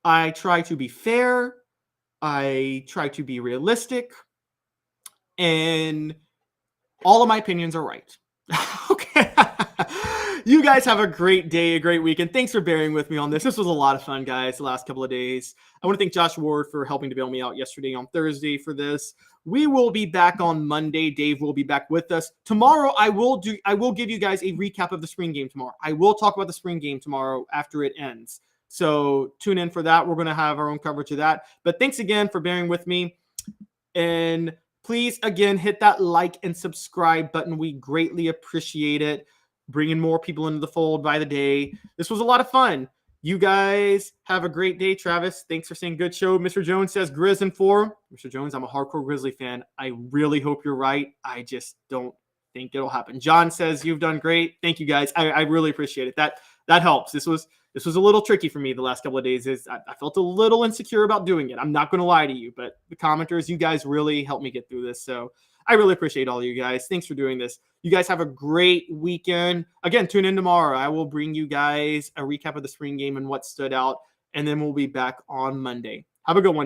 to be fair. I try to be realistic. And all of my opinions are right. Okay. You guys have a great day, a great weekend. Thanks for bearing with me on this. This was a lot of fun, guys, the last couple of days. I want to thank Josh Ward for helping to bail me out yesterday on Thursday for this. We will be back on Monday. Dave will be back with us. Tomorrow, I will give you guys a recap of the spring game tomorrow. I will talk about the spring game tomorrow after it ends. So tune in for that. We're going to have our own coverage of that. But thanks again for bearing with me. And please, again, hit that like and subscribe button. We greatly appreciate it. Bringing more people into the fold by the day. This was a lot of fun. You guys have a great day. Travis, thanks for saying good show. Mr. Jones says Grizz in 4. Mr. Jones, I'm a hardcore Grizzly fan. I really hope you're right. I just don't think it'll happen. John says you've done great. Thank you guys. I really appreciate it. That helps. This was This was a little tricky for me the last couple of days. I felt a little insecure about doing it. I'm not going to lie to you, but the commenters, you guys really helped me get through this. So I really appreciate all of you guys. Thanks for doing this. You guys have a great weekend. Again, tune in tomorrow. I will bring you guys a recap of the spring game and what stood out, and then we'll be back on Monday. Have a good one, everyone.